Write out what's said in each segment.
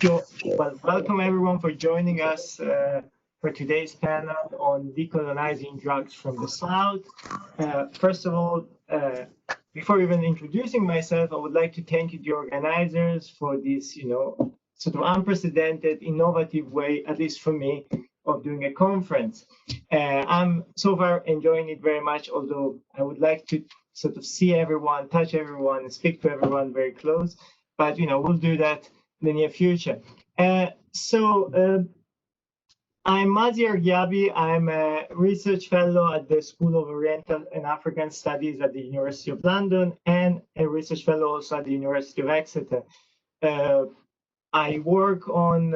Well, welcome everyone for joining us for today's panel on decolonizing drugs from the South. First of all, before even introducing myself, I would like to thank the organizers for this, sort of unprecedented, innovative way, at least for me, of doing a conference. I'm so far enjoying it very much, although I would like to sort of see everyone, touch everyone, and speak to everyone very close. But, we'll do that in the near future. I'm Maziyar Ghiabi. I'm a research fellow at the School of Oriental and African Studies at the University of London and a research fellow also at the University of Exeter. I work on,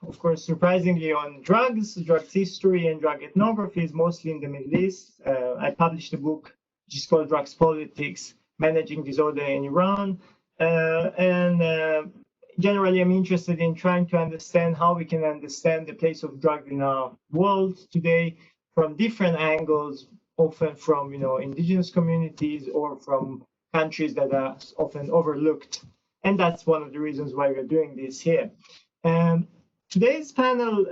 of course, surprisingly, on drugs history, and drug ethnographies, mostly in the Middle East. I published a book which is called Drugs Politics, Managing Disorder in Iran. Generally, I'm interested in trying to understand how we can understand the place of drugs in our world today from different angles, often from indigenous communities or from countries that are often overlooked. And that's one of the reasons why we're doing this here. Today's panel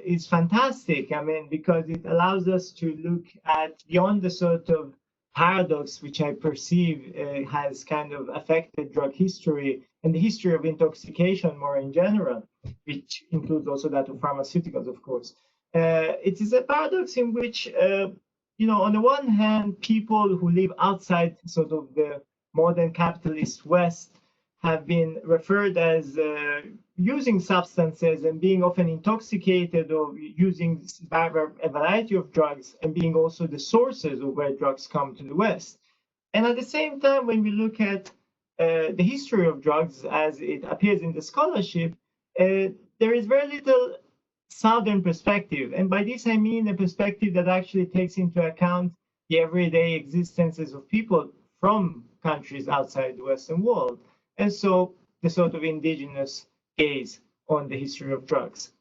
is fantastic, because it allows us to look at beyond the sort of paradox which I perceive has kind of affected drug history and the history of intoxication more in general, which includes also that of pharmaceuticals, of course. It is a paradox in which, on the one hand, people who live outside sort of the modern capitalist West have been referred as using substances and being often intoxicated or using a variety of drugs and being also the sources of where drugs come to the West. And at the same time, when we look at the history of drugs as it appears in the scholarship, there is very little Southern perspective. And by this, I mean a perspective that actually takes into account the everyday existences of people from countries outside the Western world. And so the sort of indigenous gaze on the history of drugs.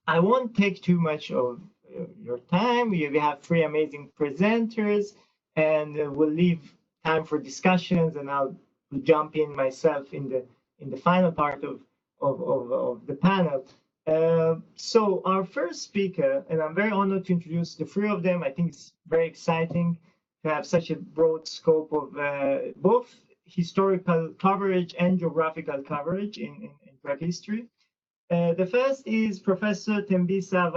I won't take too much of your time. We have three amazing presenters, and we'll leave time for discussions, and I'll jump in myself in the final part of the panel. So our first speaker, and I'm very honored to introduce the three of them. I think it's very exciting to have such a broad scope of both historical coverage and geographical coverage in drug history. The first is Professor Thembisa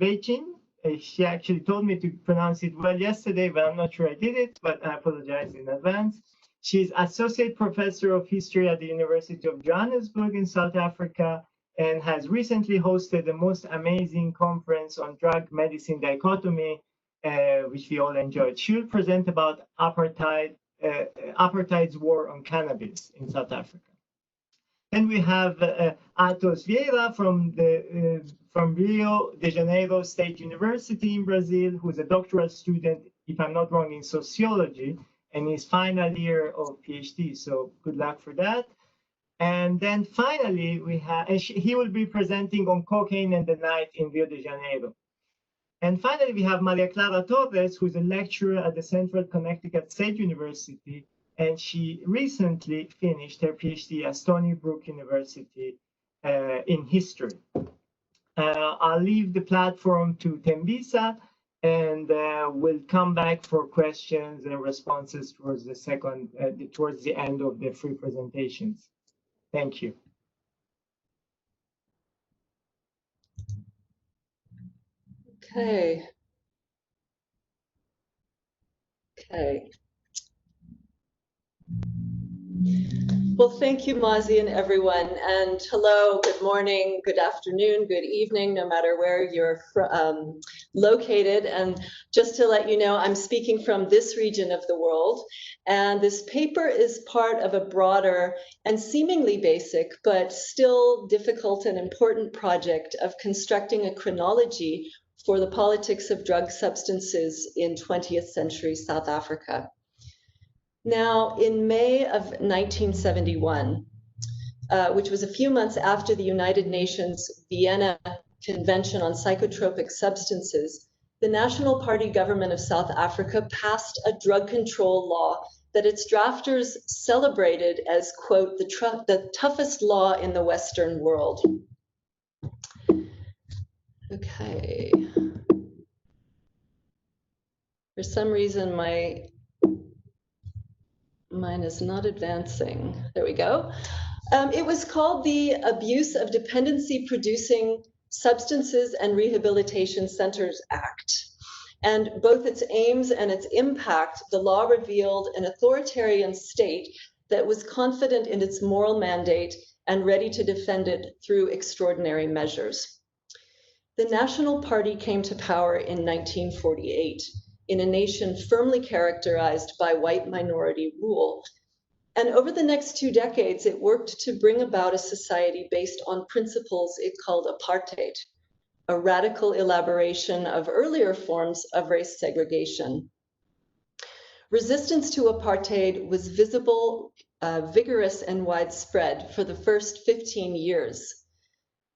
Vaychin. She actually told me to pronounce it well yesterday, but I'm not sure I did it, but I apologize in advance. She's Associate Professor of History at the University of Johannesburg in South Africa and has recently hosted the most amazing conference on drug medicine dichotomy, which we all enjoyed. She will present about apartheid's war on cannabis in South Africa. And we have Athos Vieira from Rio de Janeiro State University in Brazil, who is a doctoral student, if I'm not wrong, in sociology, and his final year of PhD. So good luck for that. And then finally, we have, he will be presenting on cocaine and the night in Rio de Janeiro. And finally, we have Maria Clara Torres, who's a lecturer at the Central Connecticut State University, and she recently finished her PhD at Stony Brook University in history. I'll leave the platform to Thembisa, and we'll come back for questions and responses towards the end of the three presentations. Thank you. Okay. Well, thank you, Mazi, and everyone. And hello, good morning, good afternoon, good evening, no matter where you're located. And just to let you know, I'm speaking from this region of the world. And this paper is part of a broader and seemingly basic, but still difficult and important project of constructing a chronology for the politics of drug substances in 20th century South Africa. Now, in May of 1971, which was a few months after the United Nations Vienna Convention on Psychotropic Substances, the National Party government of South Africa passed a drug control law that its drafters celebrated as, quote, the toughest law in the Western world. Okay. For some reason, mine is not advancing. There we go. It was called the Abuse of Dependency Producing Substances and Rehabilitation Centers Act. And both its aims and its impact, the law revealed an authoritarian state that was confident in its moral mandate and ready to defend it through extraordinary measures. The National Party came to power in 1948 in a nation firmly characterized by white minority rule. And over the next 2 decades, it worked to bring about a society based on principles it called apartheid, a radical elaboration of earlier forms of race segregation. Resistance to apartheid was visible, vigorous, and widespread for the first 15 years.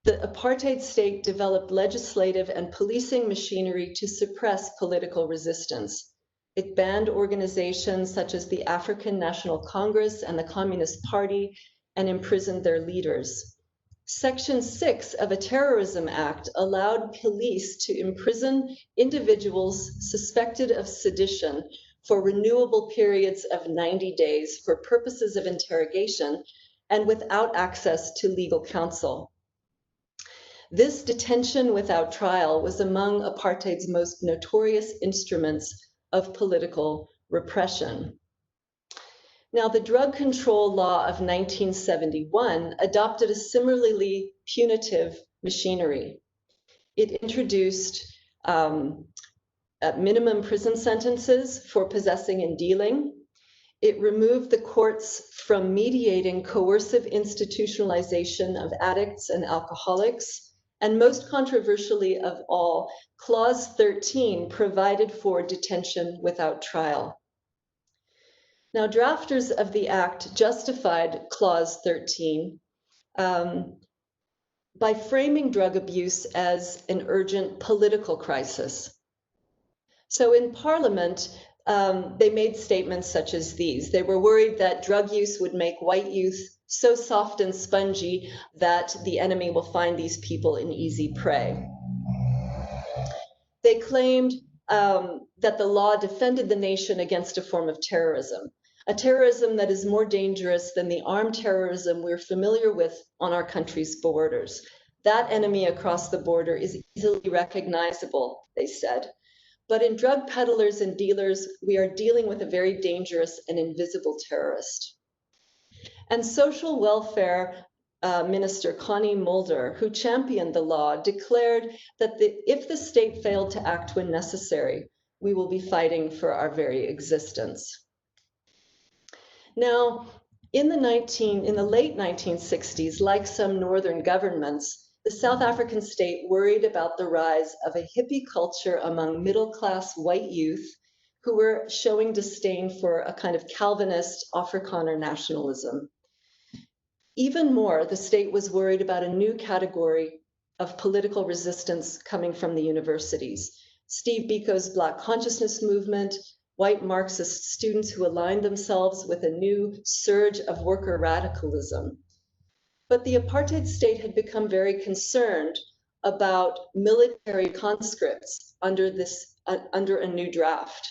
The apartheid state developed legislative and policing machinery to suppress political resistance. It banned organizations such as the African National Congress and the Communist Party and imprisoned their leaders. Section 6 of a terrorism act allowed police to imprison individuals suspected of sedition for renewable periods of 90 days for purposes of interrogation and without access to legal counsel. This detention without trial was among apartheid's most notorious instruments of political repression. Now, the drug control law of 1971 adopted a similarly punitive machinery. It introduced minimum prison sentences for possessing and dealing. It removed the courts from mediating coercive institutionalization of addicts and alcoholics. And most controversially of all, Clause 13 provided for detention without trial. Now, drafters of the act justified Clause 13 by framing drug abuse as an urgent political crisis. So in Parliament, they made statements such as these. They were worried that drug use would make white youth so soft and spongy that the enemy will find these people an easy prey. They claimed that the law defended the nation against a form of terrorism, a terrorism that is more dangerous than the armed terrorism we're familiar with on our country's borders. That enemy across the border is easily recognizable, they said. But in drug peddlers and dealers, we are dealing with a very dangerous and invisible terrorist. And social welfare Minister Connie Mulder, who championed the law, declared that if the state failed to act when necessary, we will be fighting for our very existence. Now, in the late 1960s, like some northern governments, the South African state worried about the rise of a hippie culture among middle-class white youth who were showing disdain for a kind of Calvinist Afrikaner nationalism. Even more, the state was worried about a new category of political resistance coming from the universities. Steve Biko's Black Consciousness movement, white Marxist students who aligned themselves with a new surge of worker radicalism. But the apartheid state had become very concerned about military conscripts under a new draft.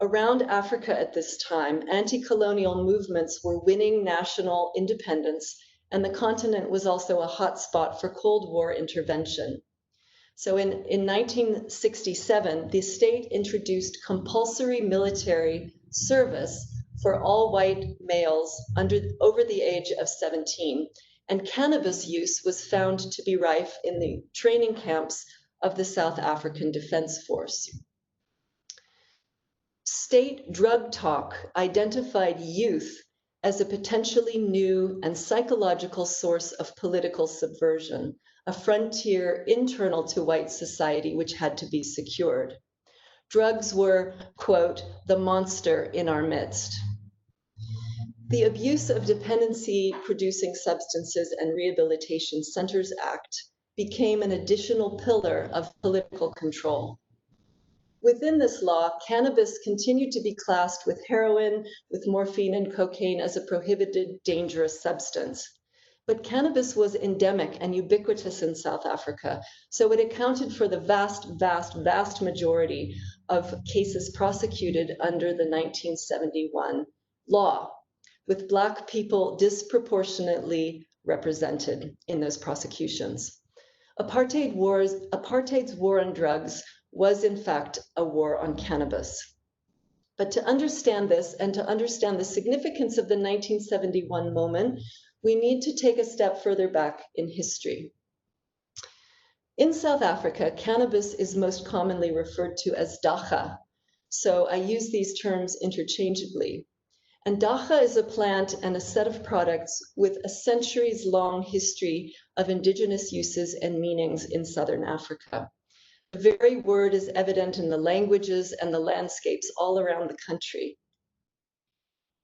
Around Africa at this time, anti-colonial movements were winning national independence, and the continent was also a hotspot for Cold War intervention. So in 1967, the state introduced compulsory military service for all white males over the age of 17, and cannabis use was found to be rife in the training camps of the South African Defense Force. State drug talk identified youth as a potentially new and psychological source of political subversion, a frontier internal to white society which had to be secured. Drugs were, quote, the monster in our midst. The Abuse of Dependency Producing Substances and Rehabilitation Centers Act became an additional pillar of political control. Within this law, cannabis continued to be classed with heroin, with morphine and cocaine as a prohibited dangerous substance. But cannabis was endemic and ubiquitous in South Africa, so it accounted for the vast majority of cases prosecuted under the 1971 law, with Black people disproportionately represented in those prosecutions. Apartheid's war on drugs was in fact a war on cannabis. But to understand this and to understand the significance of the 1971 moment, we need to take a step further back in history. In South Africa, cannabis is most commonly referred to as dagga, so I use these terms interchangeably. And dagga is a plant and a set of products with a centuries-long history of indigenous uses and meanings in Southern Africa. The very word is evident in the languages and the landscapes all around the country.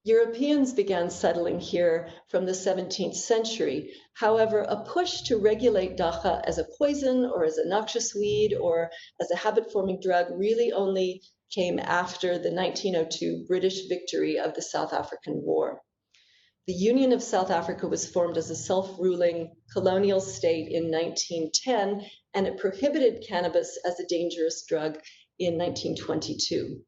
Europeans began settling here from the 17th century. However, a push to regulate dagga as a poison or as a noxious weed or as a habit-forming drug really only came after the 1902 British victory of the South African War. The Union of South Africa was formed as a self-ruling colonial state in 1910, and it prohibited cannabis as a dangerous drug in 1922.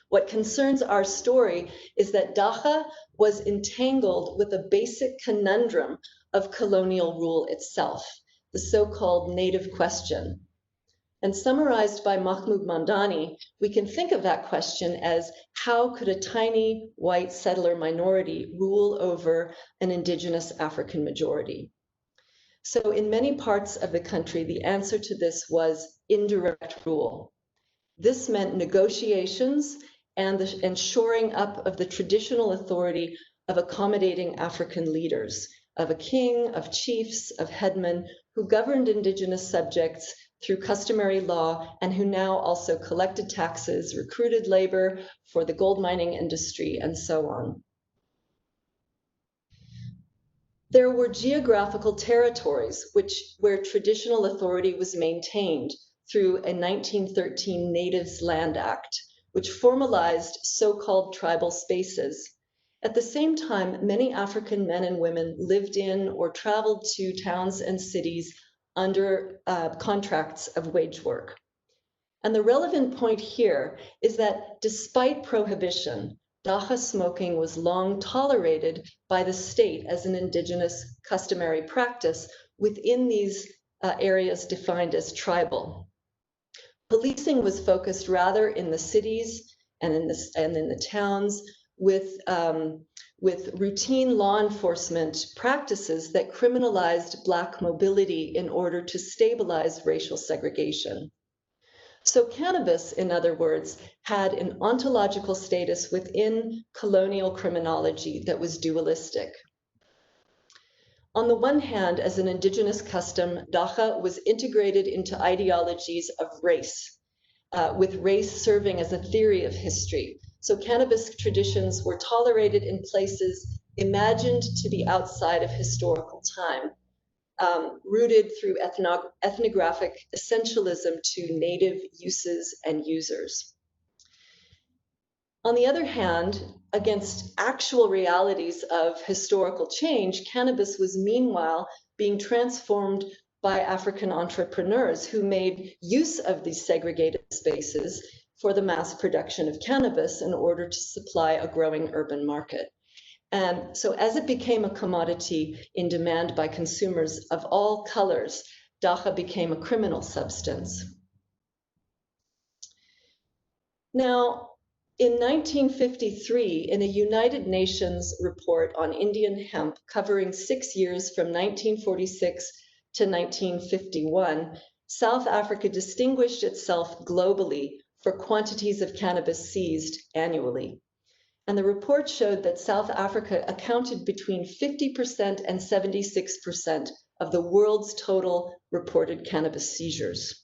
What concerns our story is that dagga was entangled with a basic conundrum of colonial rule itself, the so-called native question. And summarized by Mahmoud Mamdani, we can think of that question as, how could a tiny white settler minority rule over an indigenous African majority? So in many parts of the country, the answer to this was indirect rule. This meant negotiations and shoring up of the traditional authority of accommodating African leaders, of a king, of chiefs, of headmen who governed indigenous subjects through customary law and who now also collected taxes, recruited labor for the gold mining industry, and so on. There were geographical territories where traditional authority was maintained through a 1913 Natives Land Act, which formalized so-called tribal spaces. At the same time, many African men and women lived in or traveled to towns and cities under contracts of wage work. And the relevant point here is that despite prohibition, dagga smoking was long tolerated by the state as an indigenous customary practice within these areas defined as tribal. Policing was focused rather in the cities and in the towns with routine law enforcement practices that criminalized Black mobility in order to stabilize racial segregation. So cannabis, in other words, had an ontological status within colonial criminology that was dualistic. On the one hand, as an indigenous custom, dagga was integrated into ideologies of race, with race serving as a theory of history. So cannabis traditions were tolerated in places imagined to be outside of historical time, rooted through ethnographic essentialism to native uses and users. On the other hand, against actual realities of historical change, cannabis was meanwhile being transformed by African entrepreneurs who made use of these segregated spaces for the mass production of cannabis in order to supply a growing urban market. And so as it became a commodity in demand by consumers of all colors, dagga became a criminal substance. Now, in 1953, in a United Nations report on Indian hemp covering 6 years from 1946 to 1951, South Africa distinguished itself globally for quantities of cannabis seized annually. And the report showed that South Africa accounted between 50% and 76% of the world's total reported cannabis seizures.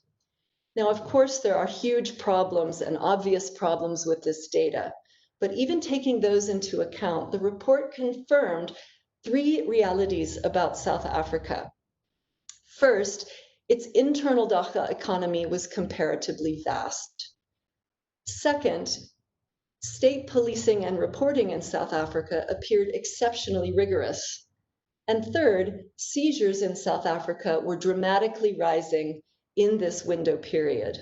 Now, of course, there are huge problems and obvious problems with this data, but even taking those into account, the report confirmed 3 realities about South Africa. First, its internal dagga economy was comparatively vast. Second, state policing and reporting in South Africa appeared exceptionally rigorous. And third, seizures in South Africa were dramatically rising in this window period.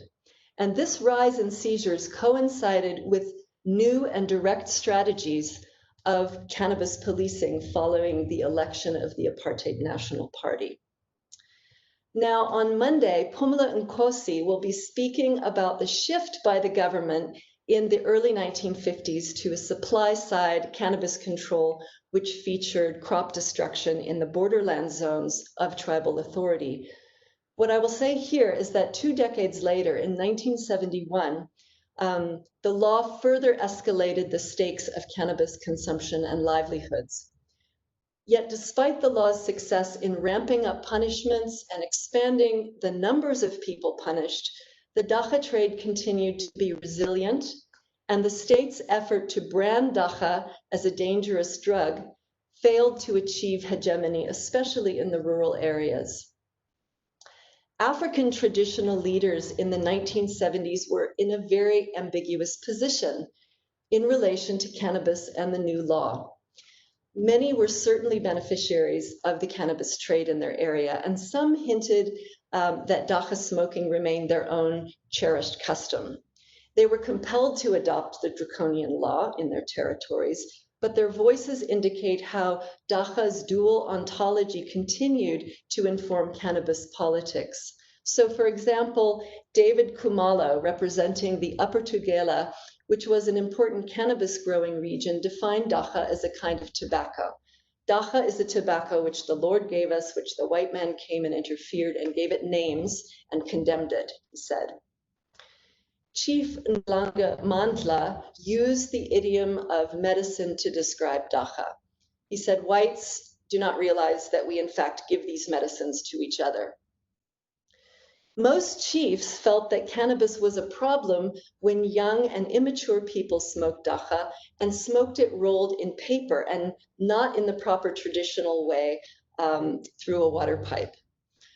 And this rise in seizures coincided with new and direct strategies of cannabis policing following the election of the Apartheid National Party. Now, on Monday, Phumla Nkosi will be speaking about the shift by the government in the early 1950s to a supply-side cannabis control, which featured crop destruction in the borderland zones of tribal authority. What I will say here is that 2 decades later, in 1971, the law further escalated the stakes of cannabis consumption and livelihoods. Yet despite the law's success in ramping up punishments and expanding the numbers of people punished, the dacha trade continued to be resilient, and the state's effort to brand dacha as a dangerous drug failed to achieve hegemony, especially in the rural areas. African traditional leaders in the 1970s were in a very ambiguous position in relation to cannabis and the new law. Many were certainly beneficiaries of the cannabis trade in their area, and some hinted that dacha smoking remained their own cherished custom. They were compelled to adopt the draconian law in their territories, but their voices indicate how dacha's dual ontology continued to inform cannabis politics. So, for example, David Khumalo, representing the Upper Tugela, which was an important cannabis growing region, defined dacha as a kind of tobacco. Dacha is a tobacco which the Lord gave us, which the white man came and interfered and gave it names and condemned it, he said. Chief Nlanga Mandla used the idiom of medicine to describe dacha. He said, whites do not realize that we in fact give these medicines to each other. Most chiefs felt that cannabis was a problem when young and immature people smoked dacha and smoked it rolled in paper and not in the proper traditional way through a water pipe.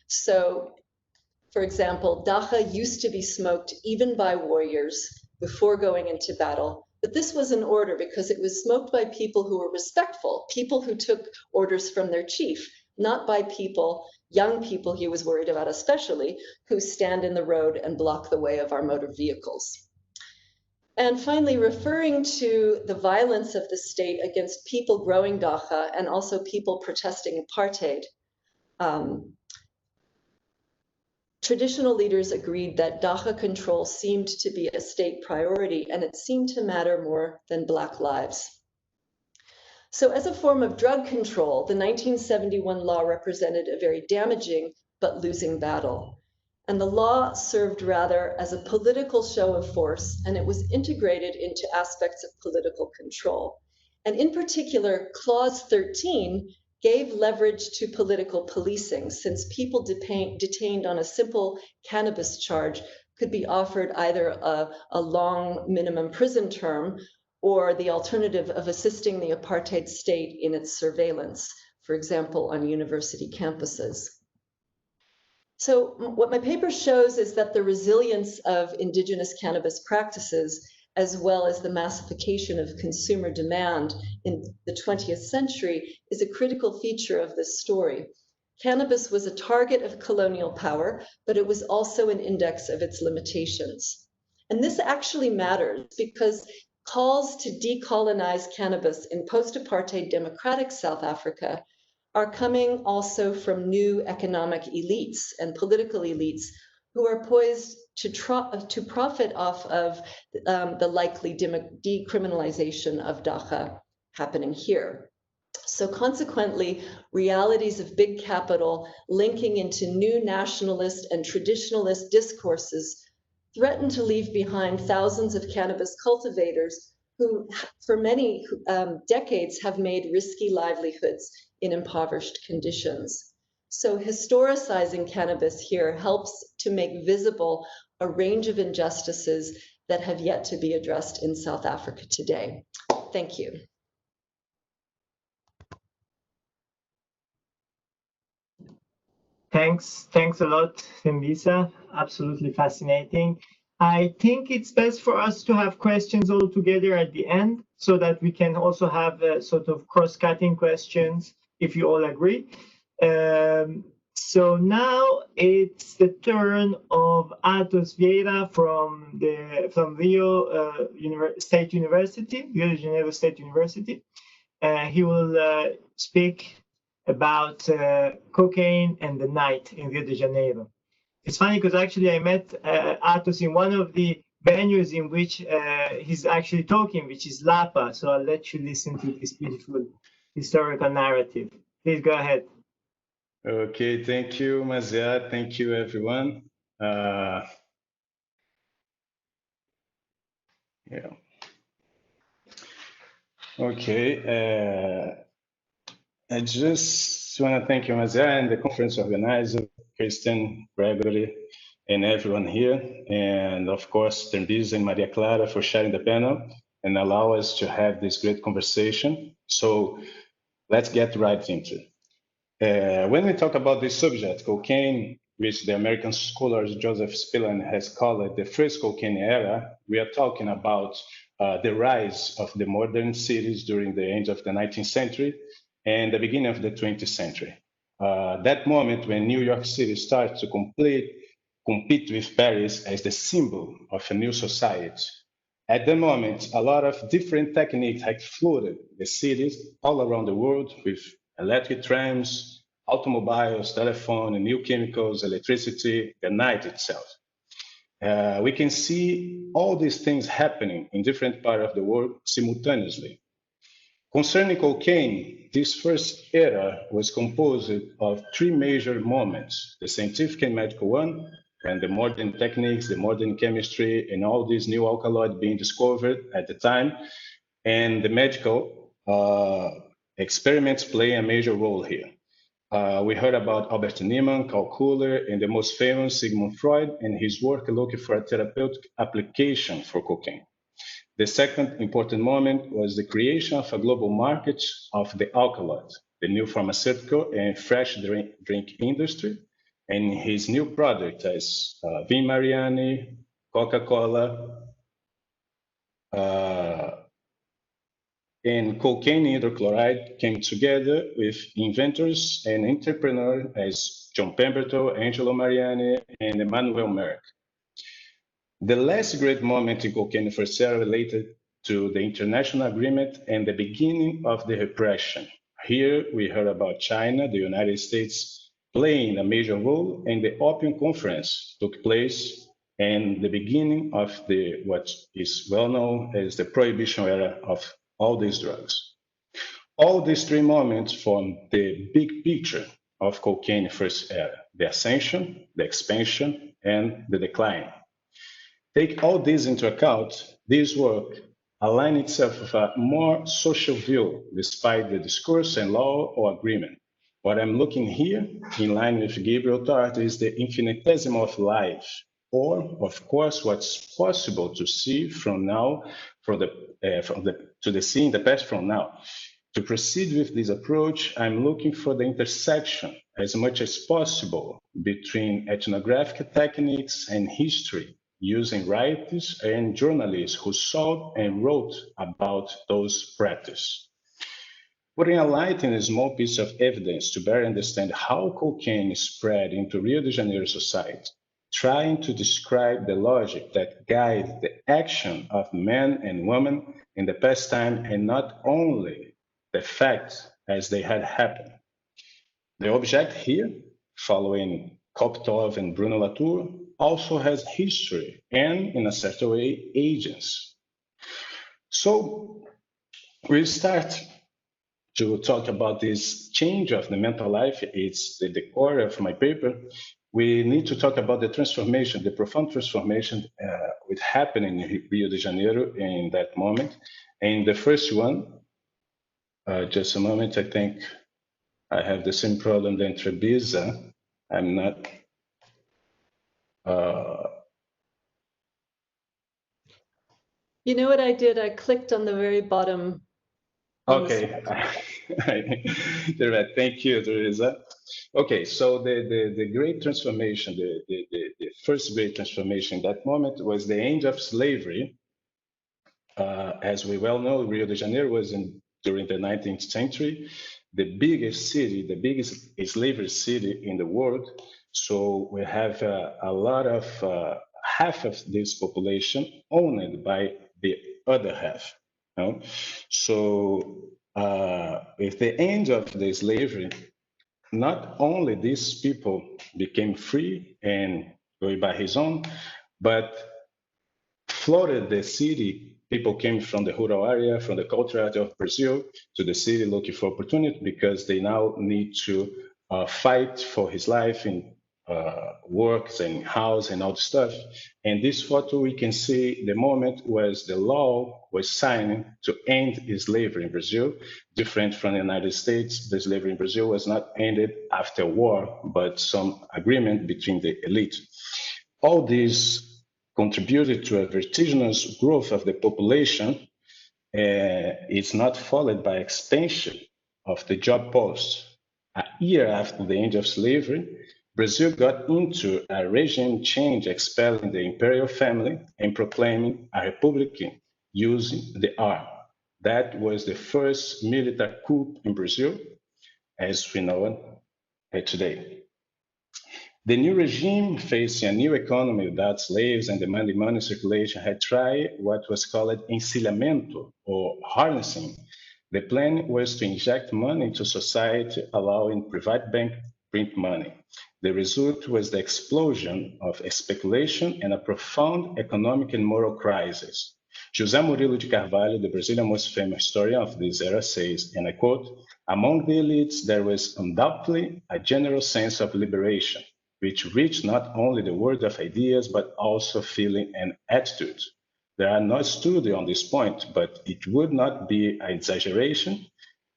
So, for example, dacha used to be smoked even by warriors before going into battle, but this was an order because it was smoked by people who were respectful, people who took orders from their chief, not by people, young people he was worried about especially, who stand in the road and block the way of our motor vehicles. And finally, referring to the violence of the state against people growing dacha and also people protesting apartheid, traditional leaders agreed that dacha control seemed to be a state priority, and it seemed to matter more than Black lives. So as a form of drug control, the 1971 law represented a very damaging but losing battle. And the law served rather as a political show of force, and it was integrated into aspects of political control. And in particular, Clause 13 gave leverage to political policing, since people detained on a simple cannabis charge could be offered either a long minimum prison term or the alternative of assisting the apartheid state in its surveillance, for example, on university campuses. So what my paper shows is that the resilience of indigenous cannabis practices, as well as the massification of consumer demand in the 20th century, is a critical feature of this story. Cannabis was a target of colonial power, but it was also an index of its limitations. And this actually matters because calls to decolonize cannabis in post-apartheid democratic South Africa are coming also from new economic elites and political elites who are poised to profit off of the likely decriminalization of dacha happening here. So consequently, realities of big capital linking into new nationalist and traditionalist discourses threaten to leave behind thousands of cannabis cultivators who, for many decades, have made risky livelihoods in impoverished conditions. So historicizing cannabis here helps to make visible a range of injustices that have yet to be addressed in South Africa today. Thank you. Thanks a lot, Thembisa. Absolutely fascinating. I think it's best for us to have questions all together at the end so that we can also have sort of cross-cutting questions, if you all agree. So now it's the turn of Atos Vieira from Rio State University, Rio de Janeiro State University. He will speak about cocaine and the night in Rio de Janeiro. It's funny because actually I met Atos in one of the venues in which he's actually talking, which is Lapa. So I'll let you listen to this beautiful historical narrative. Please go ahead. Okay, thank you, Maziyar. Thank you, everyone. Yeah. Okay. I just want to thank you, Maziyar, and the conference organizer, Kristen, Gregory, and everyone here. And of course, Terbiz and Maria Clara for sharing the panel and allow us to have this great conversation. So let's get right into it. When we talk about this subject, cocaine, which the American scholar Joseph Spillan has called it the first cocaine era, we are talking about the rise of the modern cities during the end of the 19th century and the beginning of the 20th century. That moment when New York City started to compete with Paris as the symbol of a new society. At the moment, a lot of different techniques had flooded the cities all around the world with electric trams, automobiles, telephone, and new chemicals, electricity, the night itself. We can see all these things happening in different parts of the world simultaneously. Concerning cocaine, this first era was composed of three major moments: the scientific and medical one, and the modern techniques, the modern chemistry, and all these new alkaloids being discovered at the time, and the medical experiments play a major role here. We heard about Albert Niemann, Karl Kuller, and the most famous Sigmund Freud and his work looking for a therapeutic application for cocaine. The second important moment was the creation of a global market of the alkaloids, the new pharmaceutical and fresh drink industry, and his new product as Vin Mariani, Coca-Cola, and cocaine hydrochloride came together with inventors and entrepreneurs as John Pemberton, Angelo Mariani, and Emmanuel Merck. The last great moment in cocaine first era related to the international agreement and the beginning of the repression. Here we heard about China, the United States playing a major role, and the Opium Conference took place and the beginning of what is well known as the prohibition era of all these drugs. All these three moments form the big picture of cocaine first era: the ascension, the expansion, and the decline. Take all this into account, this work aligns itself with a more social view despite the discourse and law or agreement. What I'm looking here, in line with Gabriel Tartt, is the infinitesimal of life, or of course what's possible to see from now, to the see in the past from now. To proceed with this approach, I'm looking for the intersection as much as possible between ethnographic techniques and history, using writers and journalists who saw and wrote about those practices. Putting a light in a small piece of evidence to better understand how cocaine spread into Rio de Janeiro society, trying to describe the logic that guides the action of men and women in the past time and not only the facts as they had happened. The object here, following Koptov and Bruno Latour, also has history and, in a certain way, agents. So we start to talk about this change of the mental life. It's the core of my paper. We need to talk about the transformation, the profound transformation which happened in Rio de Janeiro in that moment. And the first one, just a moment, I think I have the same problem than Trebiza. I'm not. You know what I did? I clicked on the very bottom. Okay. Thank you, Teresa. Okay, so the great transformation, the first great transformation in that moment was the end of slavery. As we well know, Rio de Janeiro was during the 19th century, the biggest city, the biggest slavery city in the world. So we have a lot of, half of this population owned by the other half. You know? So with the end of the slavery, not only these people became free and going by his own, but flooded the city. People came from the rural area, from the cultural area of Brazil to the city looking for opportunity because they now need to fight for his life in works and house and all the stuff. And this photo, we can see the moment was the law was signed to end slavery in Brazil. Different from the United States, the slavery in Brazil was not ended after war, but some agreement between the elite. All these contributed to a vertiginous growth of the population. It's not followed by expansion of the job posts. A year after the end of slavery, Brazil got into a regime change, expelling the imperial family and proclaiming a republic using the arm. That was the first military coup in Brazil, as we know it today. The new regime, facing a new economy without slaves and demanding money circulation, had tried what was called encilhamento, or harnessing. The plan was to inject money into society, allowing private banks to print money. The result was the explosion of speculation and a profound economic and moral crisis. José Murilo de Carvalho, the Brazilian most famous historian of this era, says, and I quote, "Among the elites, there was undoubtedly a general sense of liberation, which reached not only the world of ideas, but also feeling and attitudes. There are no studies on this point, but it would not be an exaggeration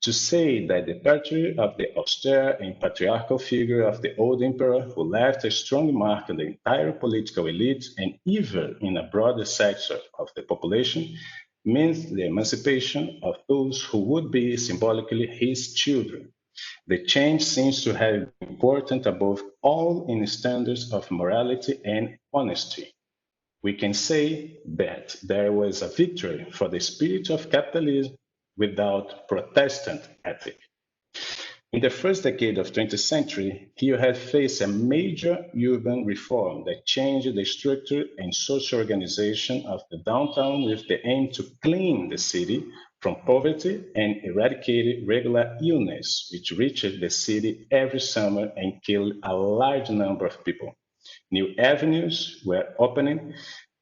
to say that the departure of the austere and patriarchal figure of the old emperor, who left a strong mark on the entire political elite and even in a broader sector of the population, means the emancipation of those who would be symbolically his children. The change seems to have been important above all in standards of morality and honesty. We can say that there was a victory for the spirit of capitalism without Protestant ethic." In the first decade of the 20th century, Rio had faced a major urban reform that changed the structure and social organization of the downtown with the aim to clean the city from poverty and eradicate regular illness, which reached the city every summer and killed a large number of people. New avenues were opening,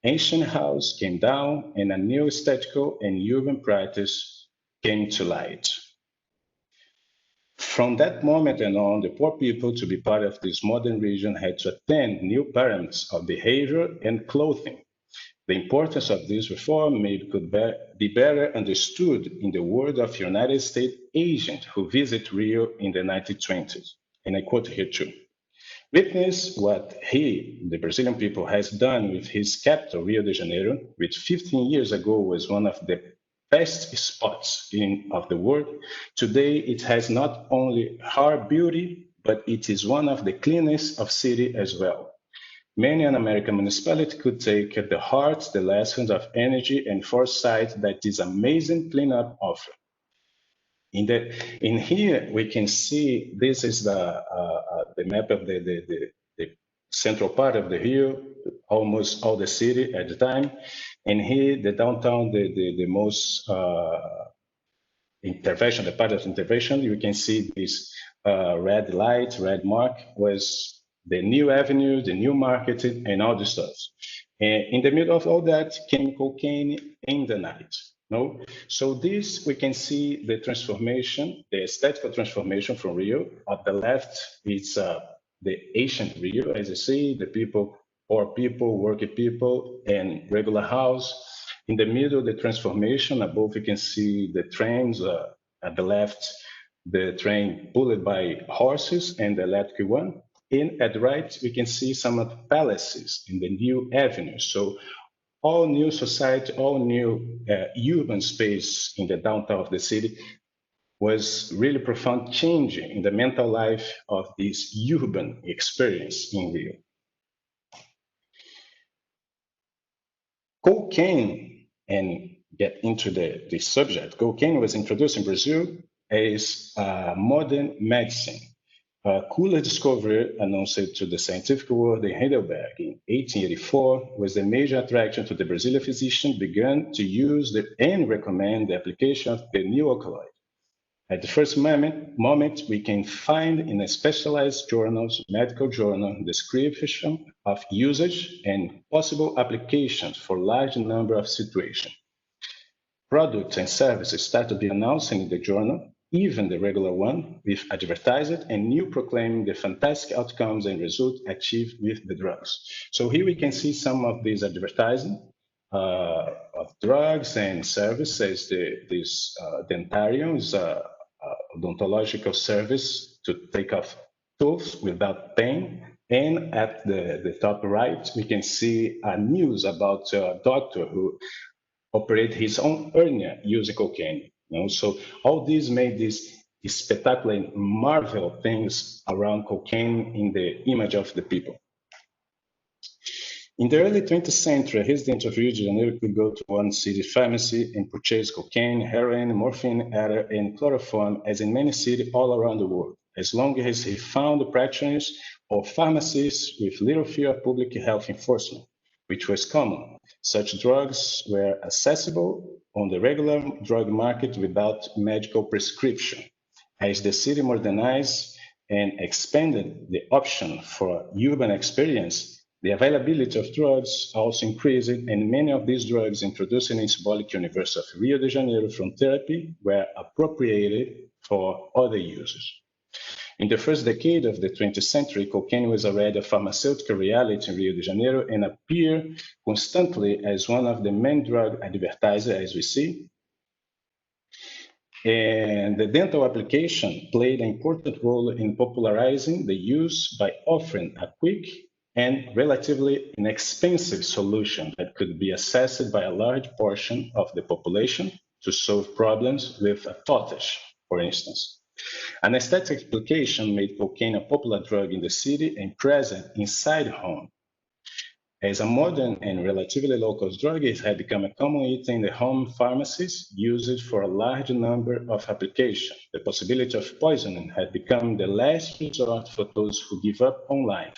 ancient houses came down, and a new aesthetical and urban practice came to light. From that moment and on, the poor people, to be part of this modern region, had to attend new parameters of behavior and clothing. The importance of this reform could be better understood in the word of a United States agent who visited Rio in the 1920s. And I quote here too. "Witness what he, the Brazilian people, has done with his capital, Rio de Janeiro, which 15 years ago was one of the best spots of the world. Today, it has not only her beauty, but it is one of the cleanest of cities as well. Many an American municipality could take at the heart the lessons of energy and foresight that this amazing cleanup offers." In here, we can see this is the map of the central part of the Rio, almost all the city at the time. And here, the downtown, the most intervention, the part of intervention, you can see this red light, red mark was the new avenue, the new market, and all the stuff. And in the middle of all that came cocaine in the night. No? So this, we can see the transformation, the aesthetical transformation from Rio. At the left, it's the ancient Rio, as you see, the people, poor people, working people, and regular house. In the middle, the transformation. Above, you can see the trains. At the left, the train pulled by horses and the electric one. And at the right, we can see some of the palaces in the new avenue. So all new society, all new urban space in the downtown of the city was really profound change in the mental life of this urban experience in Rio. Cocaine, and get into the subject, cocaine was introduced in Brazil as modern medicine. A cooler discovery announced to the scientific world in Heidelberg in 1884 was the major attraction to the Brazilian physician began to use and recommend the application of the new alkaloid. At the first moment, we can find in a specialized journals, medical journal, description of usage and possible applications for large number of situations. Products and services start to be announced in the journal, even the regular one, with advertised and new proclaiming the fantastic outcomes and results achieved with the drugs. So here we can see some of these advertising of drugs and services. This dentarium is a odontological service to take off tooth without pain. And at the top right, we can see a news about a doctor who operate his own hernia using cocaine. So all these made these spectacular, marvel things around cocaine in the image of the people. In the early 20th century, a resident of Rio de Janeiro could go to one city pharmacy and purchase cocaine, heroin, morphine, ether, and chloroform, as in many cities all around the world, as long as he found practitioners or pharmacists with little fear of public health enforcement, which was common. Such drugs were accessible on the regular drug market without medical prescription. As the city modernized and expanded the option for urban experience, the availability of drugs also increased, and many of these drugs introduced in the symbolic universe of Rio de Janeiro from therapy were appropriated for other uses. In the first decade of the 20th century, cocaine was already a pharmaceutical reality in Rio de Janeiro and appeared constantly as one of the main drug advertisers, as we see. And the dental application played an important role in popularizing the use by offering a quick and relatively inexpensive solution that could be accessed by a large portion of the population to solve problems with a toothbrush, for instance. An aesthetic application made cocaine a popular drug in the city and present inside home. As a modern and relatively low-cost drug, it had become a common item in the home pharmacies used for a large number of applications. The possibility of poisoning had become the last resort for those who give up on life.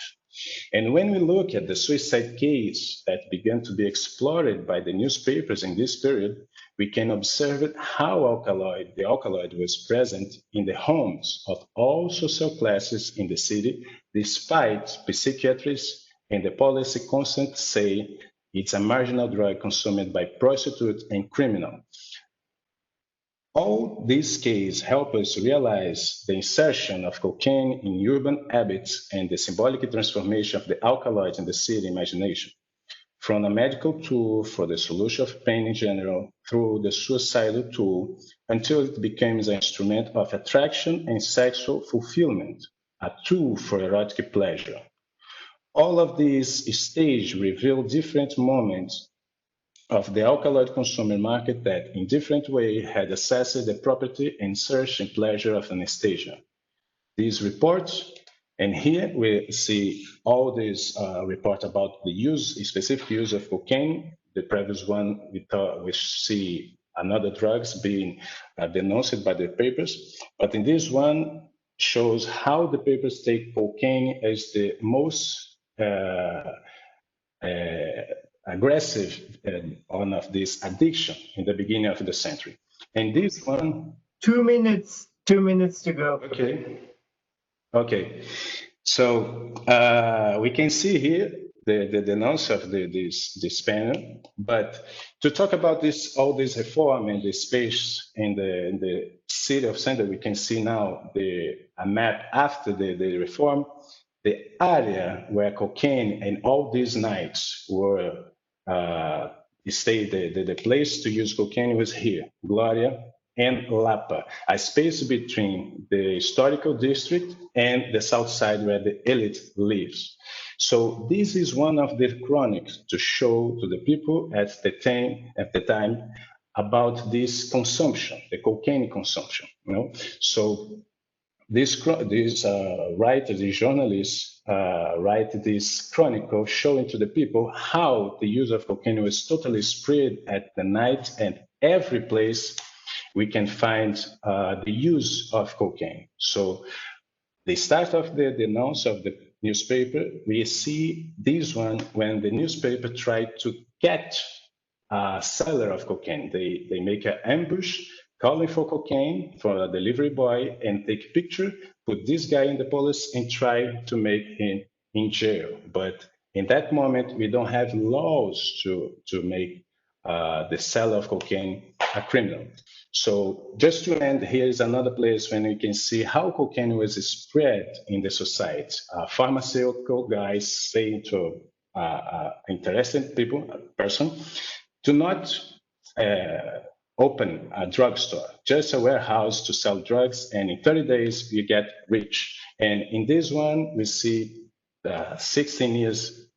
And when we look at the suicide case that began to be explored by the newspapers in this period, we can observe how the alkaloid was present in the homes of all social classes in the city, despite psychiatrists and the policy constantly say it's a marginal drug consumed by prostitutes and criminals. All these cases help us realize the insertion of cocaine in urban habits and the symbolic transformation of the alkaloid in the city imagination, from a medical tool for the solution of pain in general, through the suicidal tool, until it becomes an instrument of attraction and sexual fulfillment, a tool for erotic pleasure. All of these stages reveal different moments of the alkaloid consumer market that, in different ways, had assessed the property and search and pleasure of anesthesia. These reports, and here we see all these reports about the specific use of cocaine. The previous one, we see another drugs being denounced by the papers, but in this one shows how the papers take cocaine as the most aggressive one of this addiction in the beginning of the century. And this one... 2 minutes to go. Okay. So we can see here the announce of this panel, but to talk about all this reform and the space in the city of Santa, we can see now a map after the reform. The area where cocaine and all these nights were the place to use cocaine was here, Gloria and Lapa, a space between the historical district and the south side where the elite lives. So this is one of the chronics to show to the people at the time about this consumption, the cocaine consumption. So these writers, these journalists write this chronicle showing to the people how the use of cocaine was totally spread at the night, and every place we can find the use of cocaine. So the start of the announce of the newspaper, we see this one when the newspaper tried to catch a seller of cocaine. They make an ambush calling for cocaine for a delivery boy and take a picture, put this guy in the police and try to make him in jail. But in that moment, we don't have laws to make the seller of cocaine a criminal. So just to end, here is another place when you can see how cocaine was spread in the society. Pharmaceutical guys saying to interested person, to not open a drugstore, just a warehouse to sell drugs, and in 30 days you get rich. And in this one, we see 16 years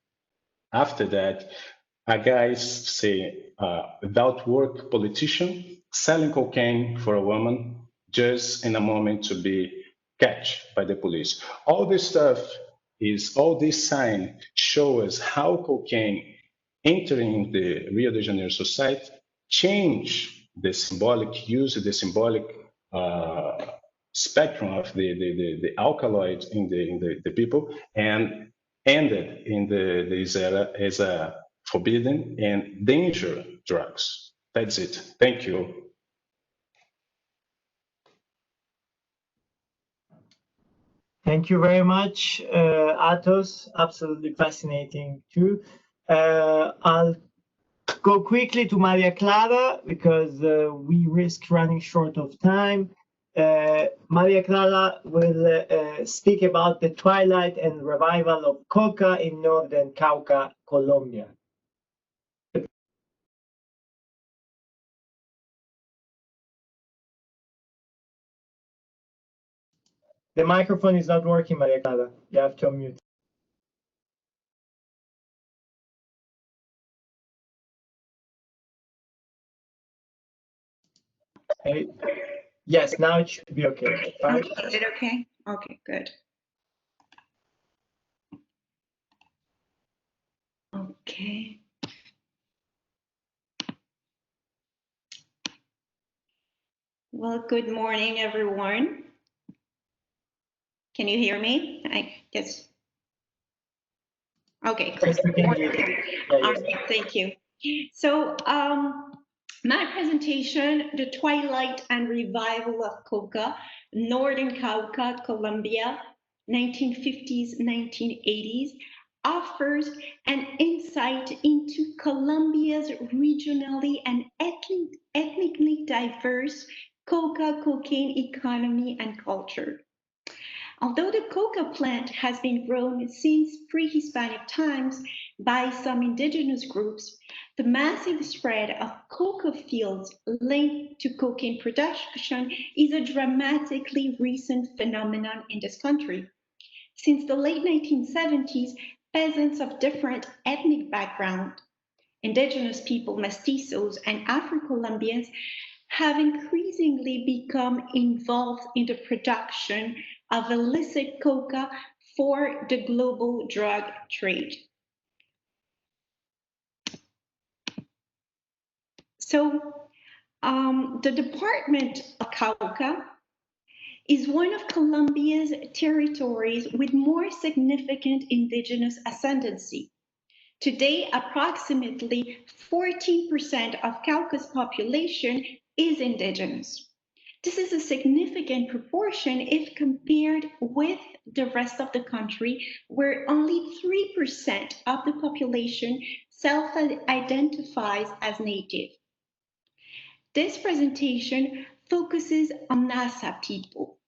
after that, a guy say, without work politician selling cocaine for a woman just in a moment to be catch by the police. All this stuff is, all this sign show us how cocaine entering the Rio de Janeiro society change the symbolic use, the symbolic spectrum of the alkaloid in the people, and ended in this era as a forbidden and dangerous drugs. That's it. Thank you. Thank you very much, Athos. Absolutely fascinating too. I'll go quickly to Maria Clara because we risk running short of time. Maria Clara will speak about the twilight and revival of coca in northern Cauca, Colombia. The microphone is not working, Maria Clara. You have to unmute. Hey. Yes, now it should be okay. Right? Is it okay? Okay, good. Okay. Well, good morning, everyone. Can you hear me? I guess. Okay. Yes, we can hear you. Yeah, Okay, thank you. So, my presentation, The Twilight and Revival of Coca, Northern Cauca, Colombia, 1950s, 1980s, offers an insight into Colombia's regionally and ethnically diverse cocaine economy and culture. Although the coca plant has been grown since pre-Hispanic times by some indigenous groups, the massive spread of coca fields linked to cocaine production is a dramatically recent phenomenon in this country. Since the late 1970s, peasants of different ethnic backgrounds, indigenous people, mestizos, and Afro-Colombians have increasingly become involved in the production of illicit coca for the global drug trade. So the Department of Cauca is one of Colombia's territories with more significant indigenous ascendancy. Today, approximately 14% of Cauca's population is indigenous. This is a significant proportion if compared with the rest of the country, where only 3% of the population self-identifies as native. This presentation focuses on Nasa people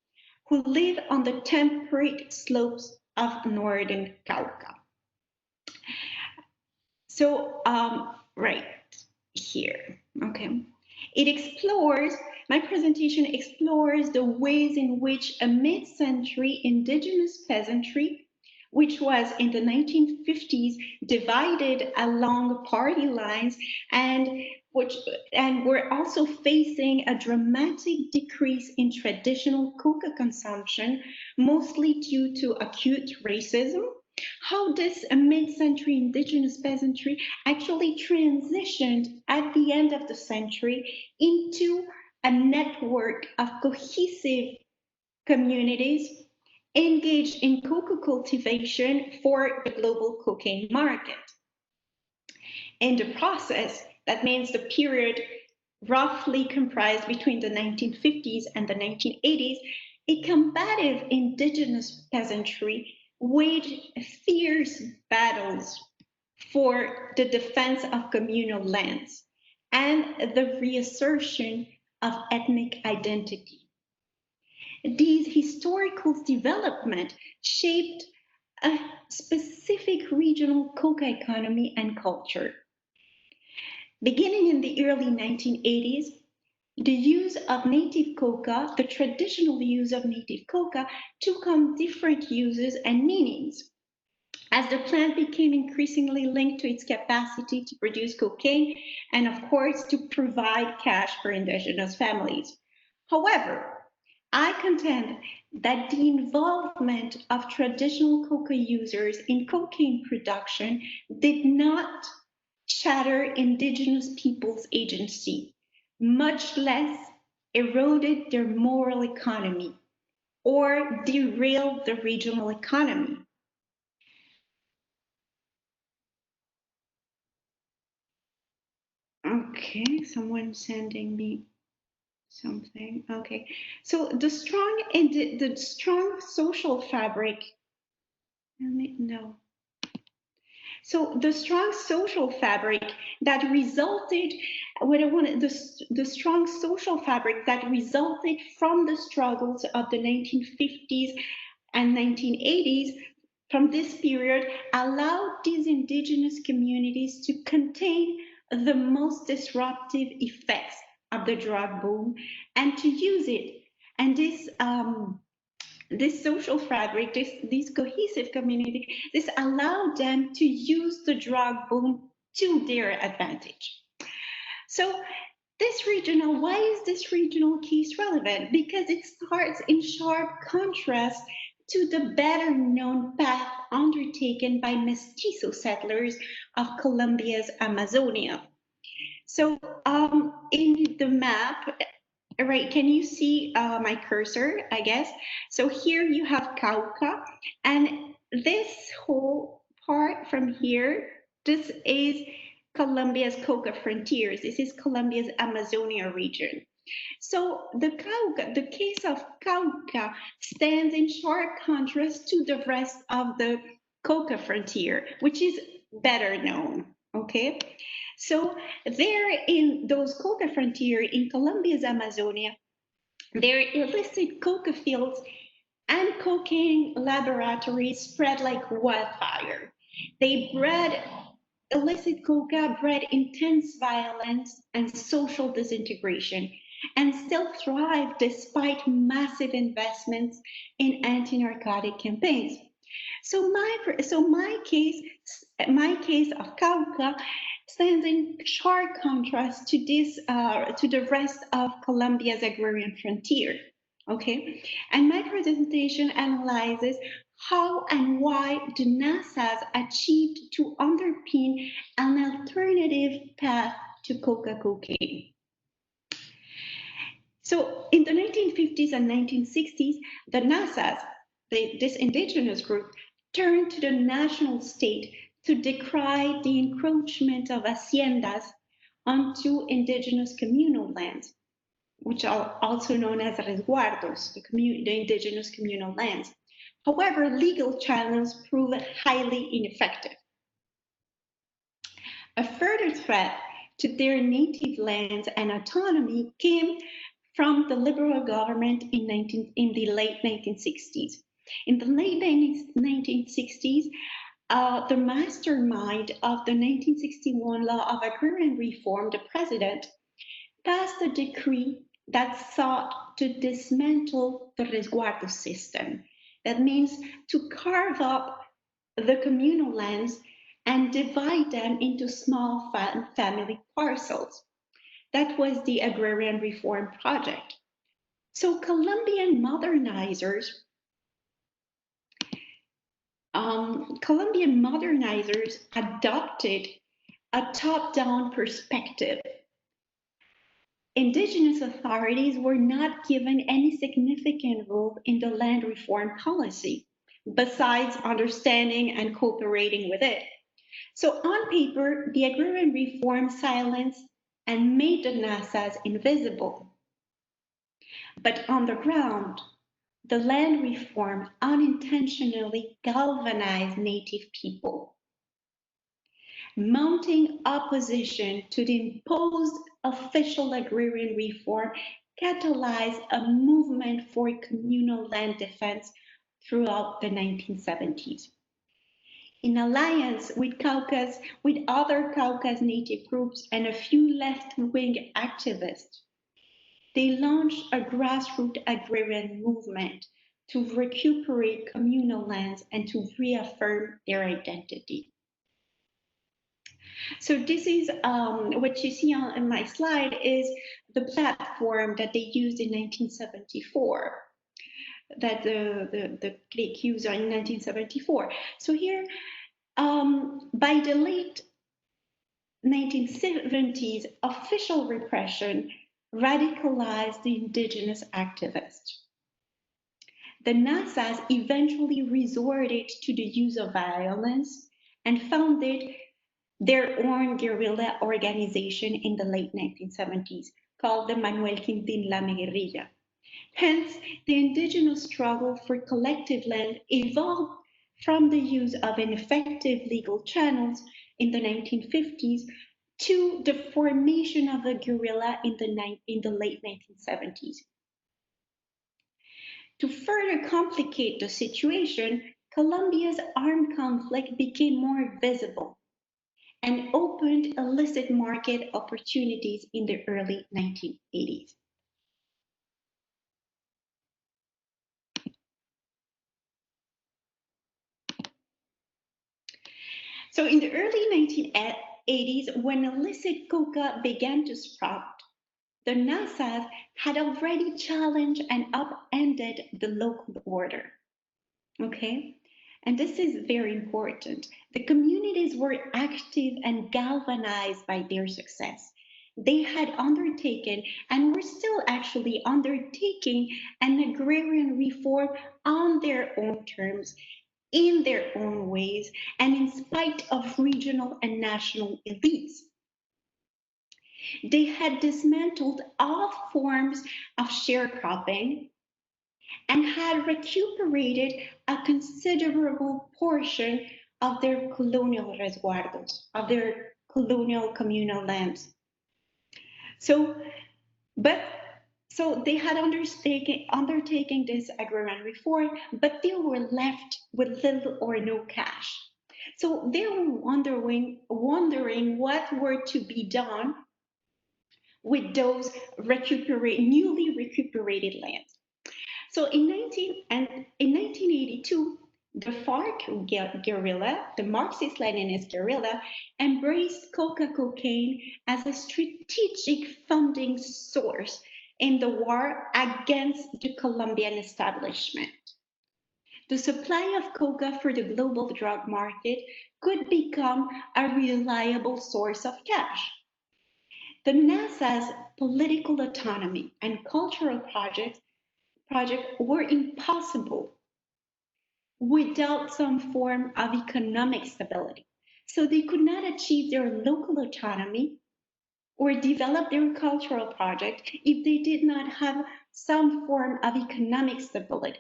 who live on the temperate slopes of northern Cauca. So, right here, okay. My presentation explores the ways in which a mid-century indigenous peasantry which was in the 1950s divided along party lines, and we're also facing a dramatic decrease in traditional coca consumption, mostly due to acute racism. How this mid-century indigenous peasantry actually transitioned at the end of the century into a network of cohesive communities engaged in coca cultivation for the global cocaine market. In the process, that means the period roughly comprised between the 1950s and the 1980s, a combative indigenous peasantry waged fierce battles for the defense of communal lands and the reassertion of ethnic identity. These historical developments shaped a specific regional coca economy and culture. Beginning in the early 1980s, the use of native coca, the traditional use of native coca, took on different uses and meanings as the plant became increasingly linked to its capacity to produce cocaine and, of course, to provide cash for indigenous families. However, I contend that the involvement of traditional coca users in cocaine production did not shatter indigenous people's agency, much less eroded their moral economy or derailed the regional economy. Okay, someone sending me something. Okay, so the strong social fabric. No. So the strong social fabric that resulted, the strong social fabric that resulted from the struggles of the 1950s and 1980s, from this period, allowed these indigenous communities to contain the most disruptive effects of the drug boom and to use it. And this social fabric, this cohesive community, this allowed them to use the drug boom to their advantage. So why is this regional case relevant? Because it starts in sharp contrast to the better known path undertaken by mestizo settlers of Colombia's Amazonia. So in the map, right, can you see my cursor, I guess? So here you have Cauca, and this whole part from here, this is Colombia's coca frontiers. This is Colombia's Amazonia region. So the case of Cauca stands in sharp contrast to the rest of the coca frontier, which is better known, okay? So there in those coca frontier in Colombia's Amazonia, there are illicit coca fields and cocaine laboratories spread like wildfire. They bred illicit coca, bred intense violence and social disintegration, and still thrive despite massive investments in anti-narcotic campaigns. So my case of Cauca stands in sharp contrast to the rest of Colombia's agrarian frontier. Okay, and my presentation analyzes how and why the NASAs achieved to underpin an alternative path to coca cocaine. So in the 1950s and 1960s, the NASAs, this indigenous group, turned to the national state to decry the encroachment of haciendas onto indigenous communal lands, which are also known as resguardos, the indigenous communal lands. However, legal channels proved highly ineffective. A further threat to their native lands and autonomy came from the liberal government in the late 1960s. In the late 1960s, the mastermind of the 1961 law of agrarian reform, the president, passed a decree that sought to dismantle the resguardo system. That means to carve up the communal lands and divide them into small family parcels. That was the agrarian reform project. So Colombian modernizers adopted a top-down perspective. Indigenous authorities were not given any significant role in the land reform policy, besides understanding and cooperating with it. So on paper, the agrarian reform silenced and made the NASAs invisible. But on the ground, the land reform unintentionally galvanized Native people. Mounting opposition to the imposed official agrarian reform catalyzed a movement for communal land defense throughout the 1970s. In alliance with other Caucasus Native groups and a few left-wing activists, they launched a grassroots agrarian movement to recuperate communal lands and to reaffirm their identity. So this is what you see on my slide is the platform that they used in 1974, that the clique used in 1974. So here, by the late 1970s, official repression radicalized the indigenous activists. The NASAs eventually resorted to the use of violence and founded their own guerrilla organization in the late 1970s called the Manuel Quintín Lame Guerrilla. Hence, the indigenous struggle for collective land evolved from the use of ineffective legal channels in the 1950s to the formation of a guerrilla in the late 1970s. To further complicate the situation, Colombia's armed conflict became more visible and opened illicit market opportunities in the early 1980s. So in the early 1980s, when illicit coca began to sprout, the NASAs had already challenged and upended the local order. Okay? And this is very important. The communities were active and galvanized by their success. They had undertaken and were still actually undertaking an agrarian reform on their own terms, in their own ways, and in spite of regional and national elites. They had dismantled all forms of sharecropping and had recuperated a considerable portion of their colonial resguardos, of their colonial communal lands. So they had undertaken this agrarian reform, but they were left with little or no cash. So they were wondering what were to be done with those newly recuperated lands. So in 1982, the FARC guerrilla, the Marxist-Leninist guerrilla, embraced cocaine as a strategic funding source in the war against the Colombian establishment. The supply of coca for the global drug market could become a reliable source of cash. The NASA's political autonomy and cultural projects were impossible without some form of economic stability. So they could not achieve their local autonomy or develop their cultural project if they did not have some form of economic stability.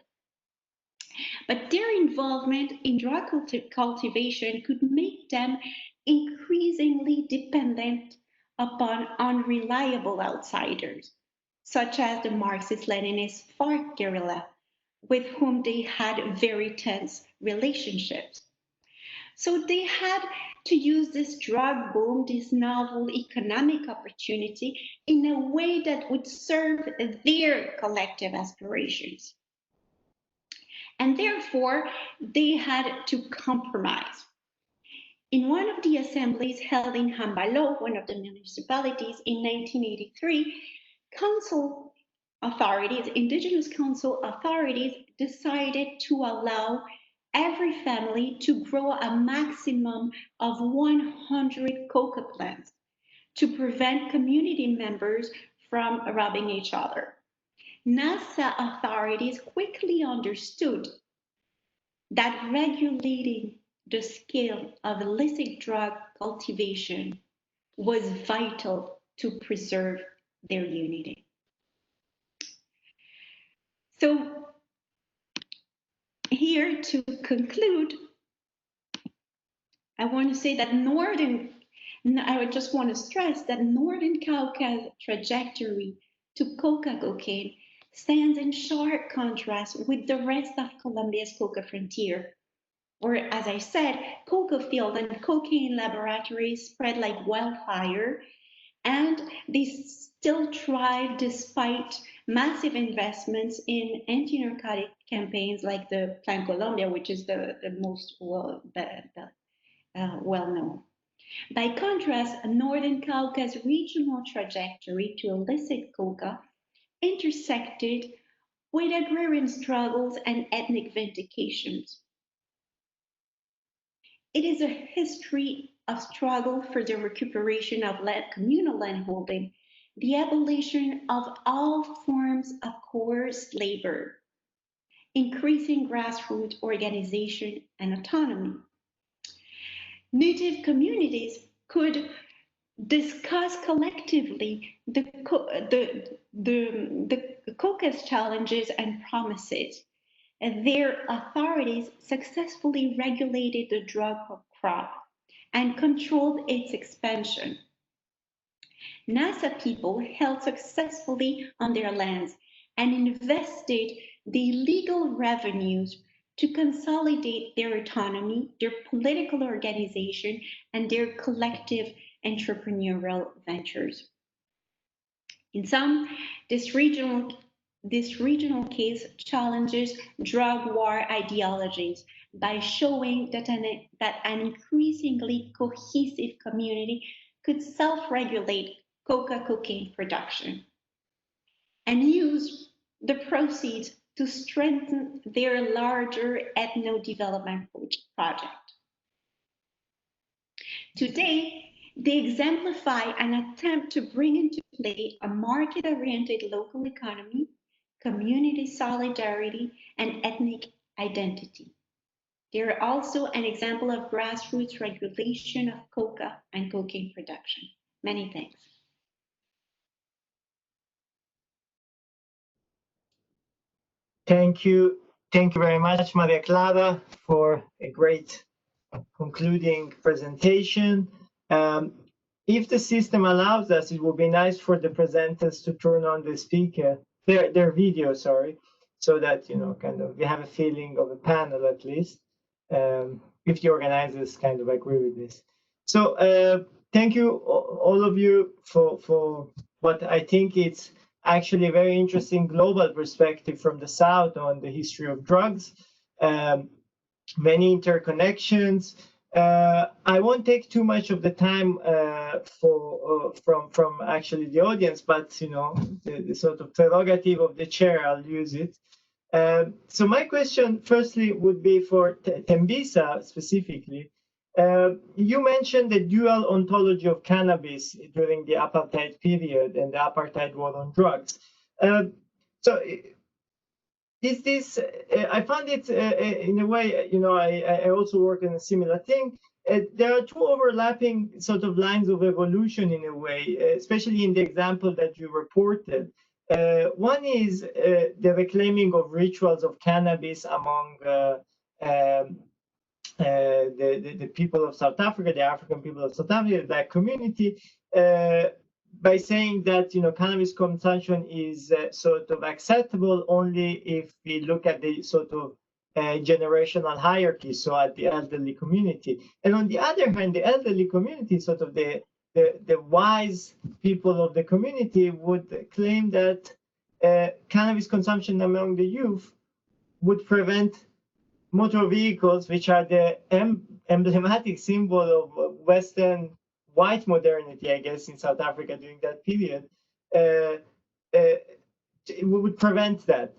But their involvement in drug cultivation could make them increasingly dependent upon unreliable outsiders, such as the Marxist-Leninist FARC guerrilla, with whom they had very tense relationships. So they had to use this drug boom, this novel economic opportunity, in a way that would serve their collective aspirations. and therefore they had to compromise. In one of the assemblies held in Hambalo, one of the municipalities, in 1983, council authorities, indigenous council authorities, decided to allow every family to grow a maximum of 100 coca plants to prevent community members from robbing each other. NASA authorities quickly understood that regulating the scale of illicit drug cultivation was vital to preserve their unity. So here to conclude, I want to say that I just want to stress that Northern Caucasus trajectory to coca cocaine stands in sharp contrast with the rest of Colombia's coca frontier, where, as I said, coca field and cocaine laboratories spread like wildfire, and they still thrive despite massive investments in anti-narcotic campaigns like the Plan Colombia, which is the most well-known. By contrast, Northern Caucasus regional trajectory to illicit coca intersected with agrarian struggles and ethnic vindications. It is a history of struggle for the recuperation of communal landholding, the abolition of all forms of coerced labor, increasing grassroots organization and autonomy. Native communities could discuss collectively the coca's challenges and promises. And their authorities successfully regulated the drug crop and controlled its expansion. NASA people held successfully on their lands and invested the legal revenues to consolidate their autonomy, their political organization, and their collective entrepreneurial ventures. In sum, this regional case challenges drug war ideologies by showing that an increasingly cohesive community could self-regulate cocaine production and use the proceeds to strengthen their larger ethno-development project. Today, they exemplify an attempt to bring into play a market-oriented local economy, community solidarity, and ethnic identity. They are also an example of grassroots regulation of coca and cocaine production. Many thanks. Thank you. Thank you very much, Maria Clara, for a great concluding presentation. If the system allows us, it would be nice for the presenters to turn on the speaker, their video, sorry, so that, kind of we have a feeling of a panel at least, if the organizers kind of agree with this. So thank you, all of you, for what I think it's actually a very interesting global perspective from the South on the history of drugs, many interconnections. I won't take too much of the time from actually the audience, but the sort of prerogative of the chair, I'll use it. So my question firstly would be for Tembisa specifically. You mentioned the dual ontology of cannabis during the apartheid period and the apartheid war on drugs. So is this, I found it in a way, I also work on a similar thing. There are two overlapping sort of lines of evolution in a way, especially in the example that you reported. One is the reclaiming of rituals of cannabis among the people of South Africa, the African people of South Africa, that community, by saying that cannabis consumption is sort of acceptable only if we look at the sort of generational hierarchy, so at the elderly community. And on the other hand, the elderly community, sort of the wise people of the community, would claim that cannabis consumption among the youth would prevent motor vehicles, which are the emblematic symbol of Western white modernity, I guess, in South Africa during that period, we would prevent that,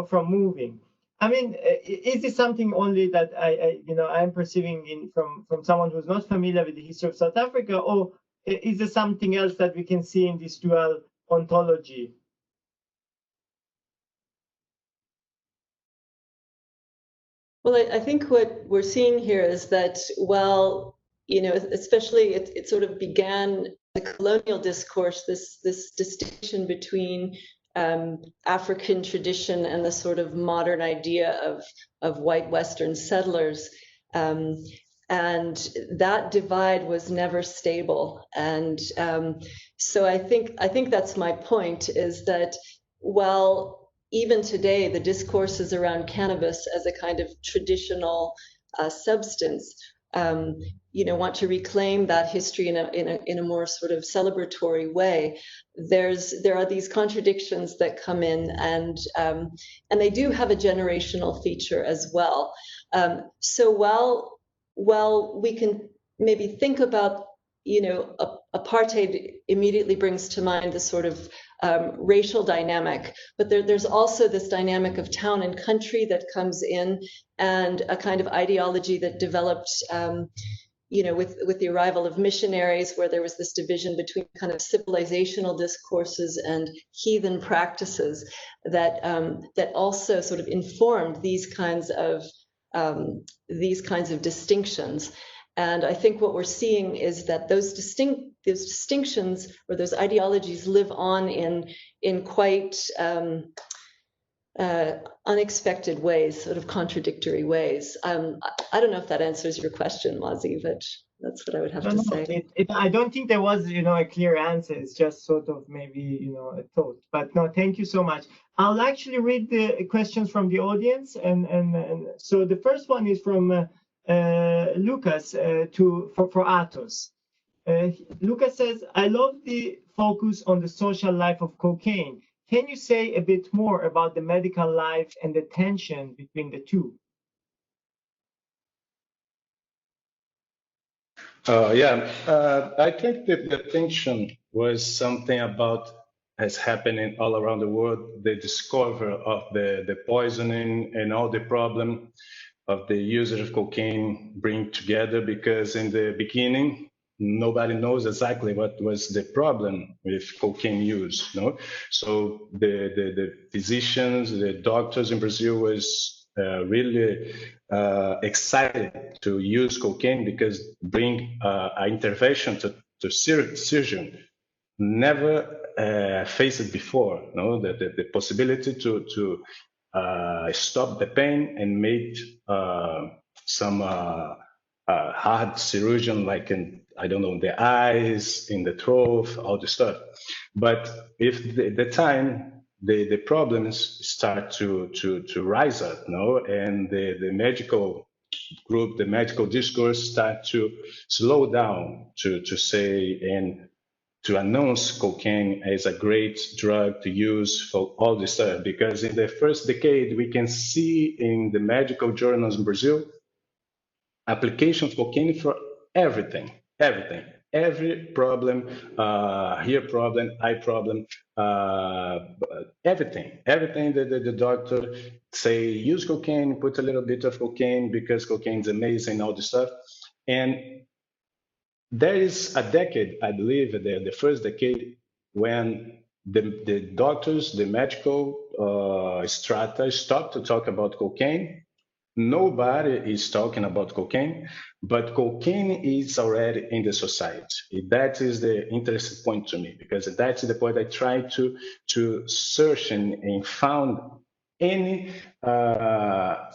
from moving. I mean, is this something only that I'm perceiving from someone who's not familiar with the history of South Africa, or is there something else that we can see in this dual ontology? Well, I think what we're seeing here is that, well, especially it sort of began the colonial discourse, this distinction between African tradition and the sort of modern idea of white Western settlers. And that divide was never stable. And so I think that's my point, is that, well, even today, the discourses around cannabis as a kind of traditional substance, want to reclaim that history in a more sort of celebratory way. There are these contradictions that come in, and they do have a generational feature as well. So while we can maybe think about, apartheid immediately brings to mind the sort of racial dynamic, but there's also this dynamic of town and country that comes in, and a kind of ideology that developed, with the arrival of missionaries, where there was this division between kind of civilizational discourses and heathen practices that also sort of informed these kinds of distinctions. And I think what we're seeing is that those distinctions or those ideologies live on in quite unexpected ways, sort of contradictory ways. I don't know if that answers your question, Mazi, but that's what I would have to say. I don't think there was, a clear answer. It's just sort of maybe, a thought. But no, thank you so much. I'll actually read the questions from the audience, and so the first one is from Lucas for Atos. Lucas says, I love the focus on the social life of cocaine. Can you say a bit more about the medical life and the tension between the two? I think that the tension was something about as happening all around the world, the discovery of the poisoning and all the problem of the users of cocaine bring together, because in the beginning, nobody knows exactly what was the problem with cocaine use. So the physicians, the doctors in Brazil was really excited to use cocaine, because bring an intervention to surgeon never faced it before. The possibility to stop the pain and make some hard surgeon, like in, I don't know, the eyes, in the throat, all the stuff. But if the time the problems start to rise up, and the medical group, the medical discourse start to slow down to say and to announce cocaine as a great drug to use for all this stuff. Because in the first decade, we can see in the medical journals in Brazil, application of cocaine for everything, every problem, ear problem, eye problem, everything that the doctor say, use cocaine, put a little bit of cocaine because cocaine is amazing, all this stuff. And there is a decade, I believe, the first decade, when the doctors, the medical strata stopped to talk about cocaine. Nobody is talking about cocaine, but cocaine is already in the society. That is the interesting point to me, because that's the point I try to search and found any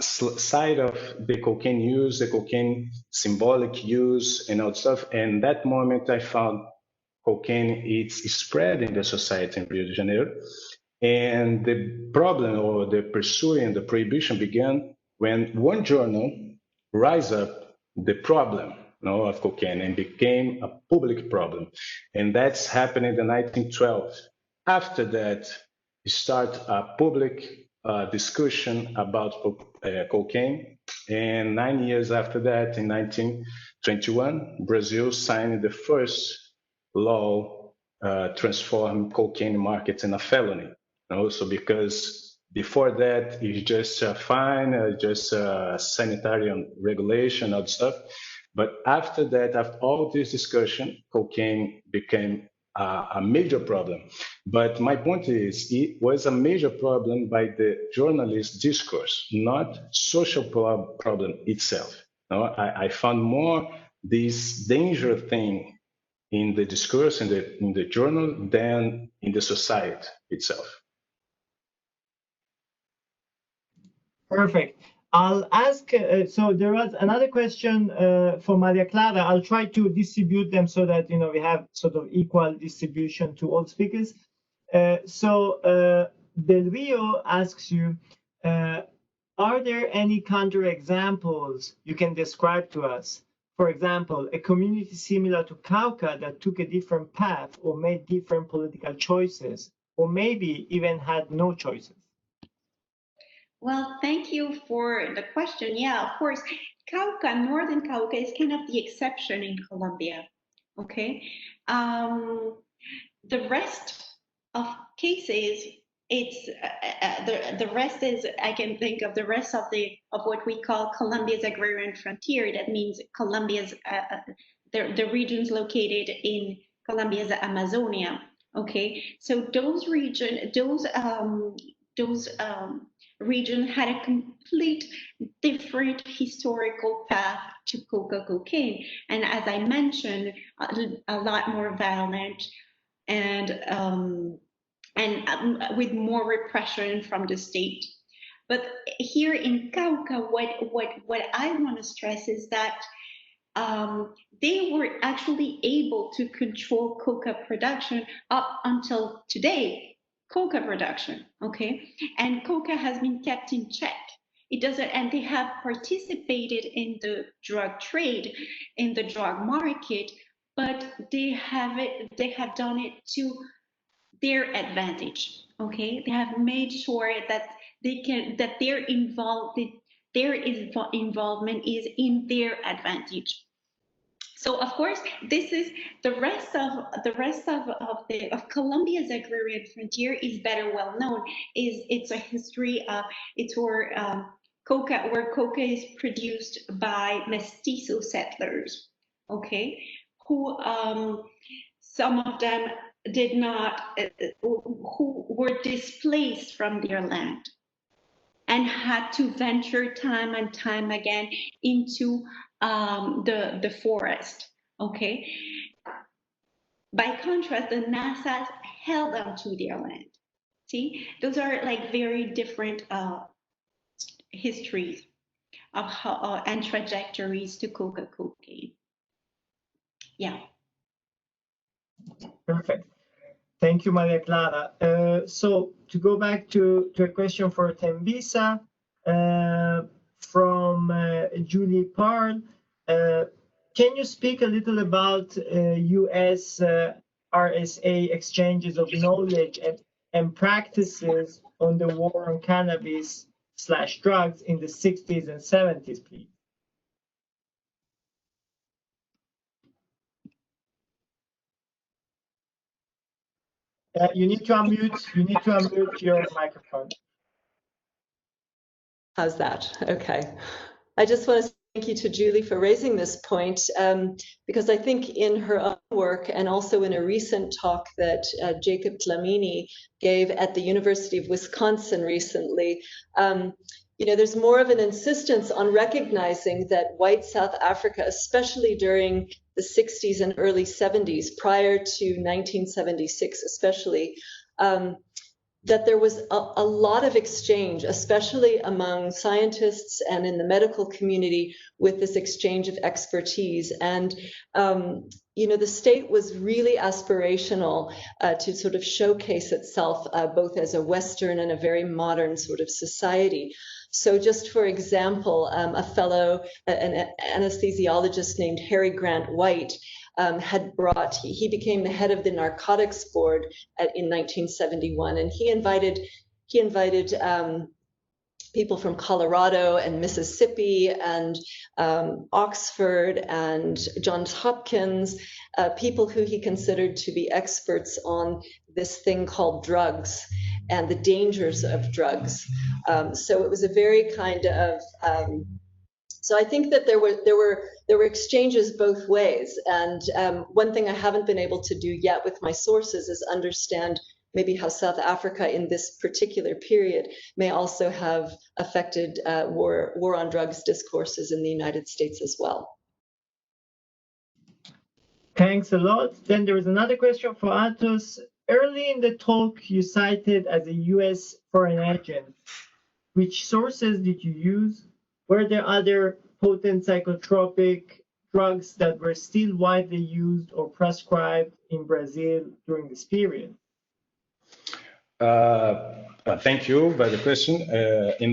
side of the cocaine use, the cocaine symbolic use, and all stuff. And that moment I found cocaine is spread in the society in Rio de Janeiro. And the problem, or the pursuing the prohibition, began when one journal rise up the problem of cocaine and became a public problem. And that's happened in the 1912. After that, start a public discussion about cocaine. And 9 years after that, in 1921, Brazil signed the first law transform cocaine markets in a felony. Also because before that, it's just a fine, just sanitary regulation, all stuff. But after that, after all this discussion, cocaine became a major problem. But my point is, it was a major problem by the journalist discourse, not social problem itself. No, I found more this danger thing in the discourse in the journal than in the society itself. Perfect. I'll ask, so there was another question for Maria Clara. I'll try to distribute them so that, we have sort of equal distribution to all speakers. Del Rio asks you, are there any counterexamples you can describe to us? For example, a community similar to Cauca that took a different path or made different political choices, or maybe even had no choices. Well, thank you for the question. Yeah, of course, Cauca, Northern Cauca is kind of the exception in Colombia, okay? The rest of cases, it's the rest is, I can think of the rest of what we call Colombia's agrarian frontier. That means Colombia's, the regions located in Colombia's Amazonia, okay? So those region had a complete different historical path to cocaine. And as I mentioned, a lot more violent and with more repression from the state. But here in Cauca, what I want to stress is that they were actually able to control coca production up until today. Coca production, okay? And coca has been kept in check. It doesn't, and they have participated in the drug trade, in the drug market, but they have done it to their advantage, okay? They have made sure that their involvement is in their advantage. So of course, this is the rest of Colombia's agrarian frontier is better well known. It's a history of where coca is produced by mestizo settlers, okay, who some of them did not, who were displaced from their land and had to venture time and time again into the forest, okay? By contrast, the Nassas held on to their land. See, those are like very different histories of how and trajectories to cocaine. Yeah. Perfect. Thank you, Maria Clara. So to go back to a question for Tembisa from Julie Parl, can you speak a little about US RSA exchanges of knowledge and practices on the war on cannabis/drugs in the 60s and 70s, please? You need to unmute your microphone. How's that? Okay. I just want to thank you to Julie for raising this point, because I think in her own work and also in a recent talk that Jacob Tlamini gave at the University of Wisconsin recently, there's more of an insistence on recognizing that white South Africa, especially during the 60s and early 70s, prior to 1976 especially, that there was a lot of exchange, especially among scientists and in the medical community, with this exchange of expertise. And, the state was really aspirational to sort of showcase itself both as a Western and a very modern sort of society. So just for example, a fellow, an anesthesiologist named Harry Grant White, he became the head of the narcotics board in 1971, and he invited people from Colorado and Mississippi and Oxford and Johns Hopkins, people who he considered to be experts on this thing called drugs and the dangers of drugs. So it was a very kind of so I think that there were exchanges both ways. And one thing I haven't been able to do yet with my sources is understand maybe how South Africa in this particular period may also have affected war on drugs discourses in the United States as well. Thanks a lot. Then there is another question for Atos. Early in the talk, you cited as a US foreign agent. Which sources did you use? Were there other potent psychotropic drugs that were still widely used or prescribed in Brazil during this period? Thank you for the question. In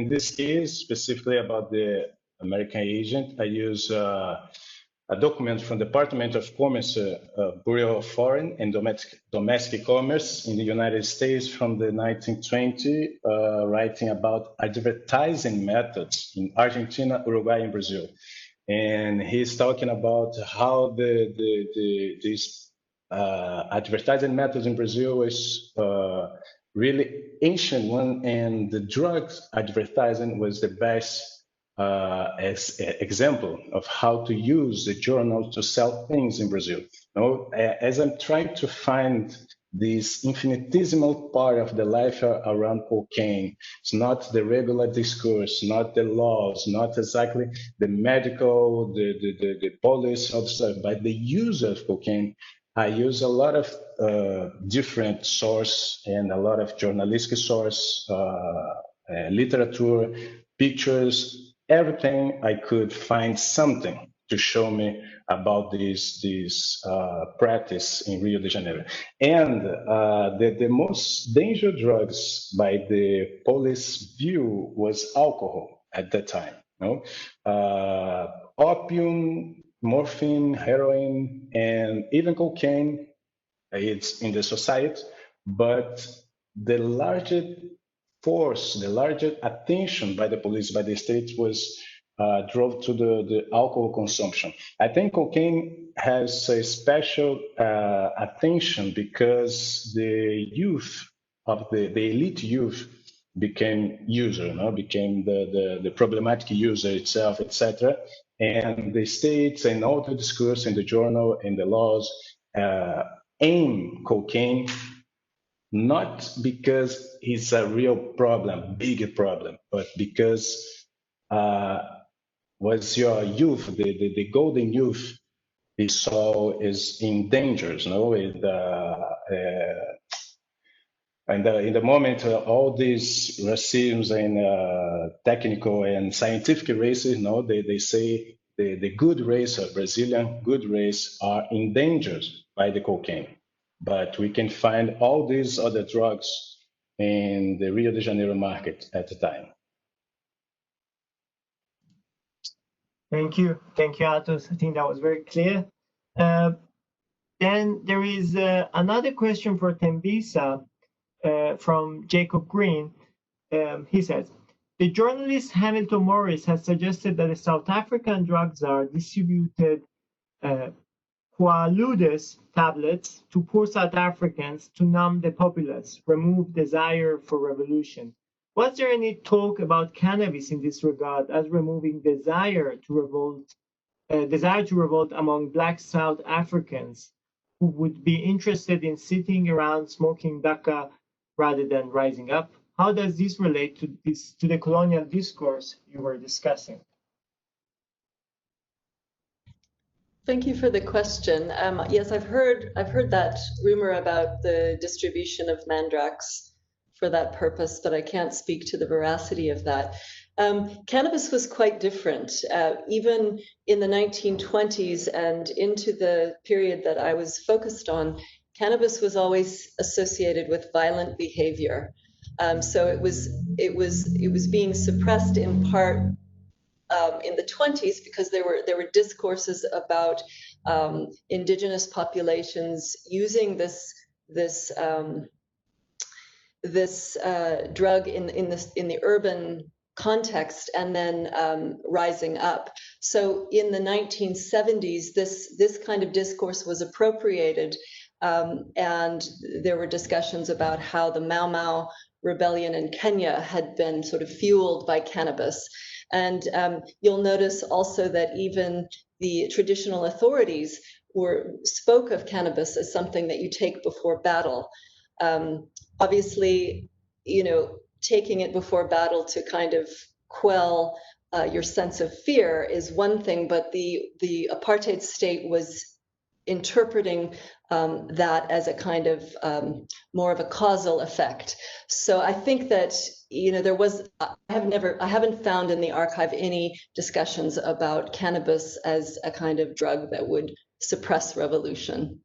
this case, specifically about the American agent, I use a document from the Department of Commerce, Bureau of Foreign and Domestic Commerce in the United States from the 1920, writing about advertising methods in Argentina, Uruguay, and Brazil. And he's talking about how these advertising methods in Brazil is really ancient one, and the drugs advertising was the best as an example of how to use the journal to sell things in Brazil. As I'm trying to find this infinitesimal part of the life around cocaine, it's not the regular discourse, not the laws, not exactly the medical, the police, but the use of cocaine. I use a lot of different source and a lot of journalistic source, literature, pictures, everything I could find something to show me about this practice in Rio de Janeiro. And the most dangerous drugs by the police view was alcohol at that time. Opium, morphine, heroin, and even cocaine, it's in the society, but the largest force, the largest attention by the police, by the state was drove to the alcohol consumption. I think cocaine has a special attention because the youth of the elite youth became user, became the problematic user itself, etc. And the states and all the discourse in the journal and the laws aim cocaine not because it's a real problem, big problem, but because was your youth, the golden youth, we saw is in danger, and in the moment, all these racisms and technical and scientific races, they say the good race, Brazilian good race, are endangered by the cocaine. But we can find all these other drugs in the Rio de Janeiro market at the time. Thank you, Atos. I think that was very clear. Then there is another question for Tembisa from Jacob Green. He says, the journalist Hamilton Morris has suggested that the South African drug czar distributed Quaaludes tablets to poor South Africans to numb the populace, remove desire for revolution. Was there any talk about cannabis in this regard as removing desire to revolt among Black South Africans who would be interested in sitting around smoking daca rather than rising up? How does this relate to the colonial discourse you were discussing? Thank you for the question. Yes, I've heard that rumor about the distribution of mandrax for that purpose, but I can't speak to the veracity of that. Cannabis was quite different. Even in the 1920s and into the period that I was focused on, cannabis was always associated with violent behavior. So it was being suppressed in part in the 20s because there were discourses about indigenous populations using this this drug in the urban context and then rising up. So in the 1970s, this kind of discourse was appropriated, and there were discussions about how the Mau Mau rebellion in Kenya had been sort of fueled by cannabis. And you'll notice also that even the traditional authorities spoke of cannabis as something that you take before battle. Obviously, taking it before battle to kind of quell your sense of fear is one thing, but the apartheid state was interpreting that as a kind of more of a causal effect. So I think that I haven't found in the archive any discussions about cannabis as a kind of drug that would suppress revolution.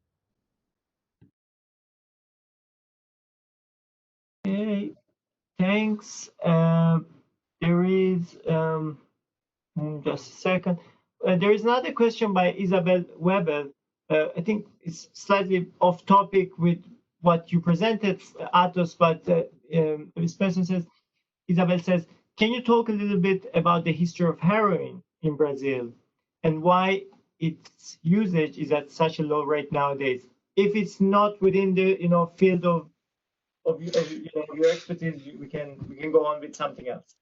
Okay, thanks. There is just a second. There is another question by Isabel Weber. I think it's slightly off topic with what you presented, Atos, but this person says, Isabel says, can you talk a little bit about the history of heroin in Brazil and why its usage is at such a low rate nowadays? If it's not within the field of your expertise, we can go on with something else.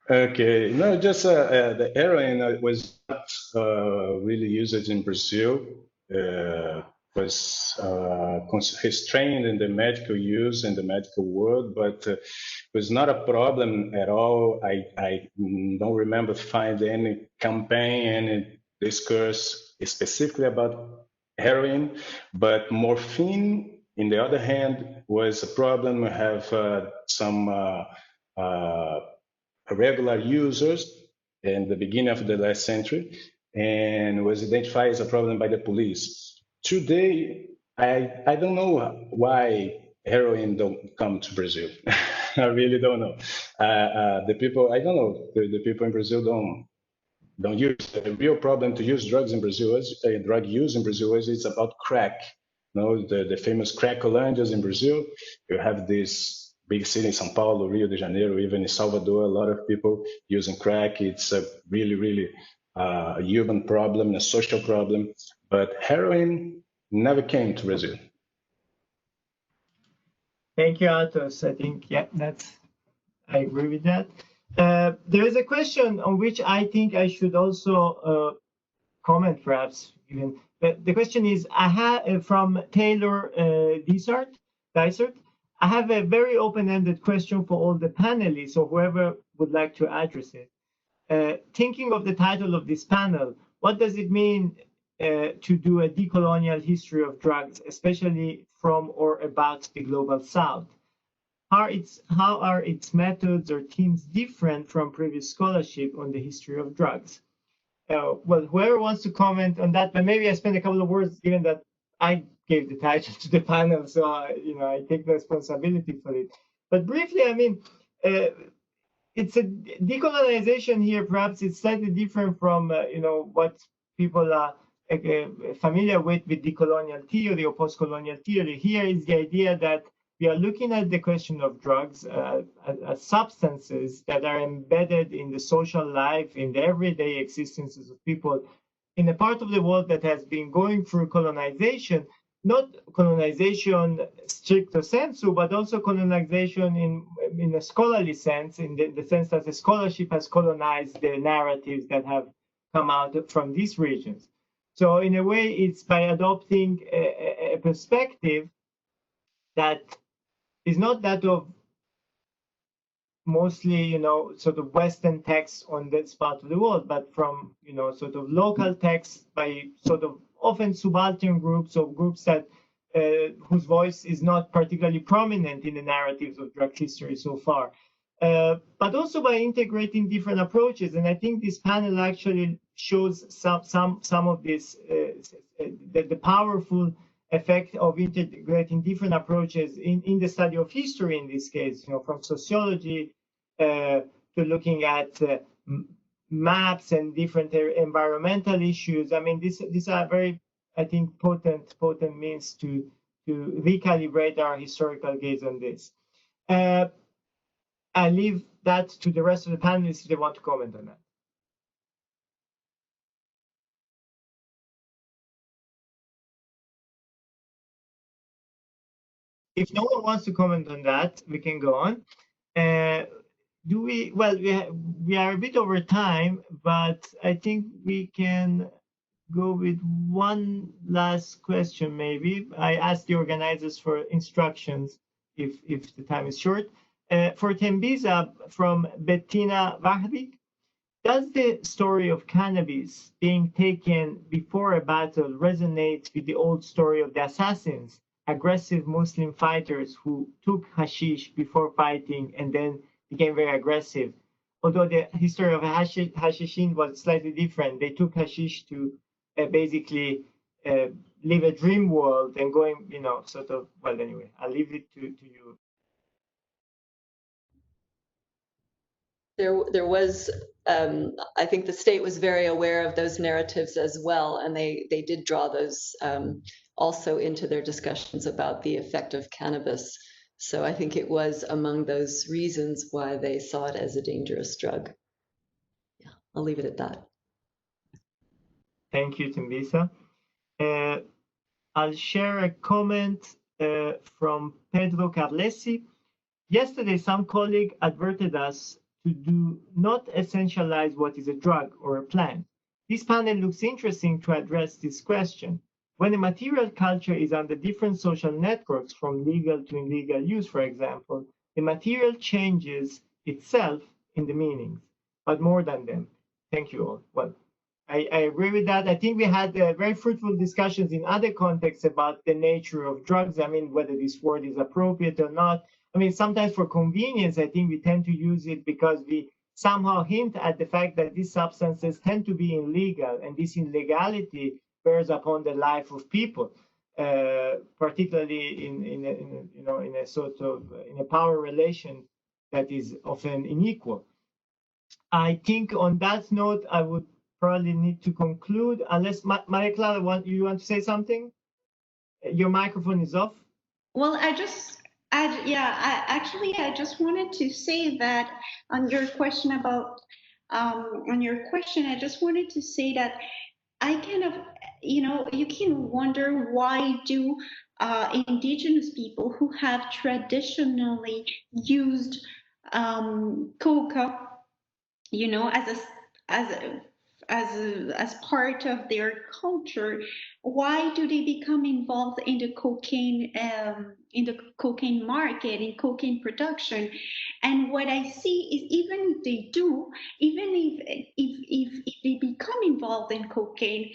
Okay, no, just the heroin was not really used in Brazil. Was restrained in the medical use in the medical world, but was not a problem at all. I don't remember finding any campaign, any discourse specifically about heroin, but morphine, in the other hand, was a problem. We have some regular users in the beginning of the last century, and was identified as a problem by the police. Today, I don't know why heroin don't come to Brazil. I really don't know. The people, I don't know, the people in Brazil don't use. The real problem to use drugs in Brazil is drug use in Brazil is it's about crack. The famous cracolândias in Brazil. You have this big city in São Paulo, Rio de Janeiro, even in Salvador, a lot of people using crack. It's a really a human problem, a social problem. But heroin never came to Brazil. Thank you, Atos. I think, yeah, I agree with that. There is a question on which I think I should also comment, perhaps. Even the question is, I have from Taylor Dysart. I have a very open-ended question for all the panelists or whoever would like to address it. Thinking of the title of this panel, what does it mean to do a decolonial history of drugs, especially from or about the global South? How are its methods or themes different from previous scholarship on the history of drugs? Well, whoever wants to comment on that, but maybe I spend a couple of words, given that I gave the title to the panel, so I take the responsibility for it. But briefly, I mean, it's a decolonization here. Perhaps it's slightly different from what people are familiar with decolonial theory or post-colonial theory. Here is the idea that we are looking at the question of drugs as substances that are embedded in the social life, in the everyday existences of people in a part of the world that has been going through colonization, not colonization stricto sensu, but also colonization in a scholarly sense, in the sense that the scholarship has colonized the narratives that have come out from these regions. So in a way, it's by adopting a perspective that is not that of mostly, sort of Western texts on this part of the world, but from, sort of local texts by sort of often subaltern groups or groups that whose voice is not particularly prominent in the narratives of drug history so far. But also by integrating different approaches. And I think this panel actually shows some of this, the powerful effect of integrating different approaches in the study of history in this case, from sociology to looking at maps and different environmental issues. I mean, these are very, I think, potent means to recalibrate our historical gaze on this. I leave that to the rest of the panelists if they want to comment on that. If no one wants to comment on that, we can go on. Do we? Well, we are a bit over time, but I think we can go with one last question. Maybe I asked the organizers for instructions if the time is short. For Tembiza from Bettina Wahbi, does the story of cannabis being taken before a battle resonate with the old story of the assassins, aggressive Muslim fighters who took hashish before fighting and then became very aggressive? Although the history of hashishin was slightly different, they took hashish to basically live a dream world and going, sort of, well, anyway, I'll leave it to you. There was, I think the state was very aware of those narratives as well, and they did draw those also into their discussions about the effect of cannabis. So I think it was among those reasons why they saw it as a dangerous drug. Yeah, I'll leave it at that. Thank you, Tembiza. I'll share a comment from Pedro Carlesi. Yesterday, some colleague adverted us to do not essentialize what is a drug or a plant. This panel looks interesting to address this question. When a material culture is under different social networks, from legal to illegal use, for example, the material changes itself in the meanings, but more than them. Thank you all. Well, I agree with that. I think we had very fruitful discussions in other contexts about the nature of drugs. I mean, whether this word is appropriate or not. I mean, sometimes for convenience, I think we tend to use it because we somehow hint at the fact that these substances tend to be illegal, and this illegality bears upon the life of people, particularly in a sort of in a power relation that is often unequal. I think on that note, I would probably need to conclude, unless Maria Clara, you want to say something? Your microphone is off. Well, I just wanted to say that on your question about I just wanted to say that I kind of, you can wonder, why do indigenous people who have traditionally used coca, as part of their culture, why do they become involved in the cocaine market, in cocaine production? And what I see is, even if they do, even if they become involved in cocaine,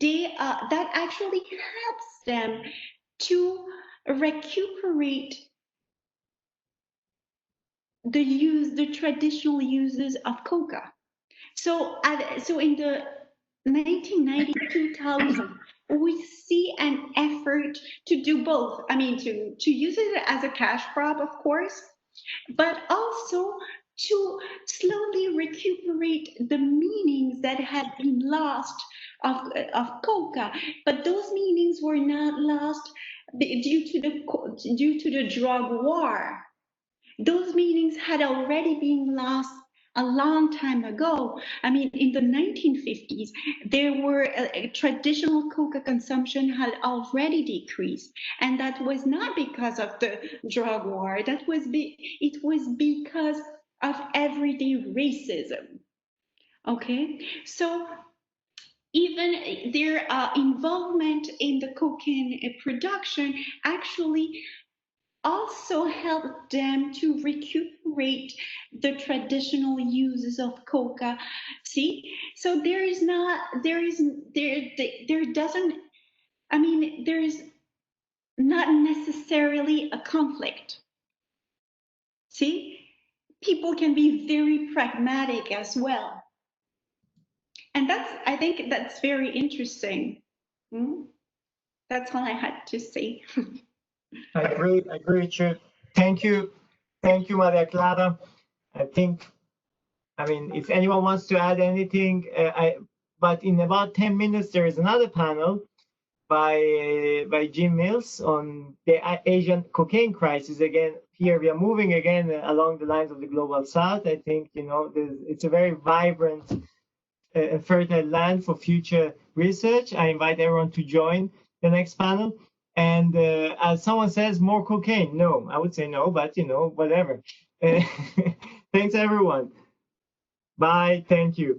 that actually helps them to recuperate the traditional uses of coca. So in the 1990s, 2000, we see an effort to do both. I mean, to use it as a cash crop, of course, but also to slowly recuperate the meanings that had been lost of coca. But those meanings were not lost due to the drug war. Those meanings had already been lost a long time ago. I mean, in the 1950s, there were traditional coca consumption had already decreased, and that was not because of the drug war. It was because of everyday racism. Okay, so even their involvement in the cocaine production actually also help them to recuperate the traditional uses of coca. See, so there is not necessarily a conflict. See, people can be very pragmatic as well, and I think that's very interesting. That's all I had to say. I agree, Richard. Thank you, Maria Clara. I mean, if anyone wants to add anything, but in about 10 minutes, there is another panel by Jim Mills on the Asian cocaine crisis. Again, here we are moving again along the lines of the global south. I think, you know, it's a very vibrant and fertile land for future research. I invite everyone to join the next panel. And as someone says, more cocaine. No, I would say no, but, you know, whatever. Thanks, everyone. Bye. Thank you.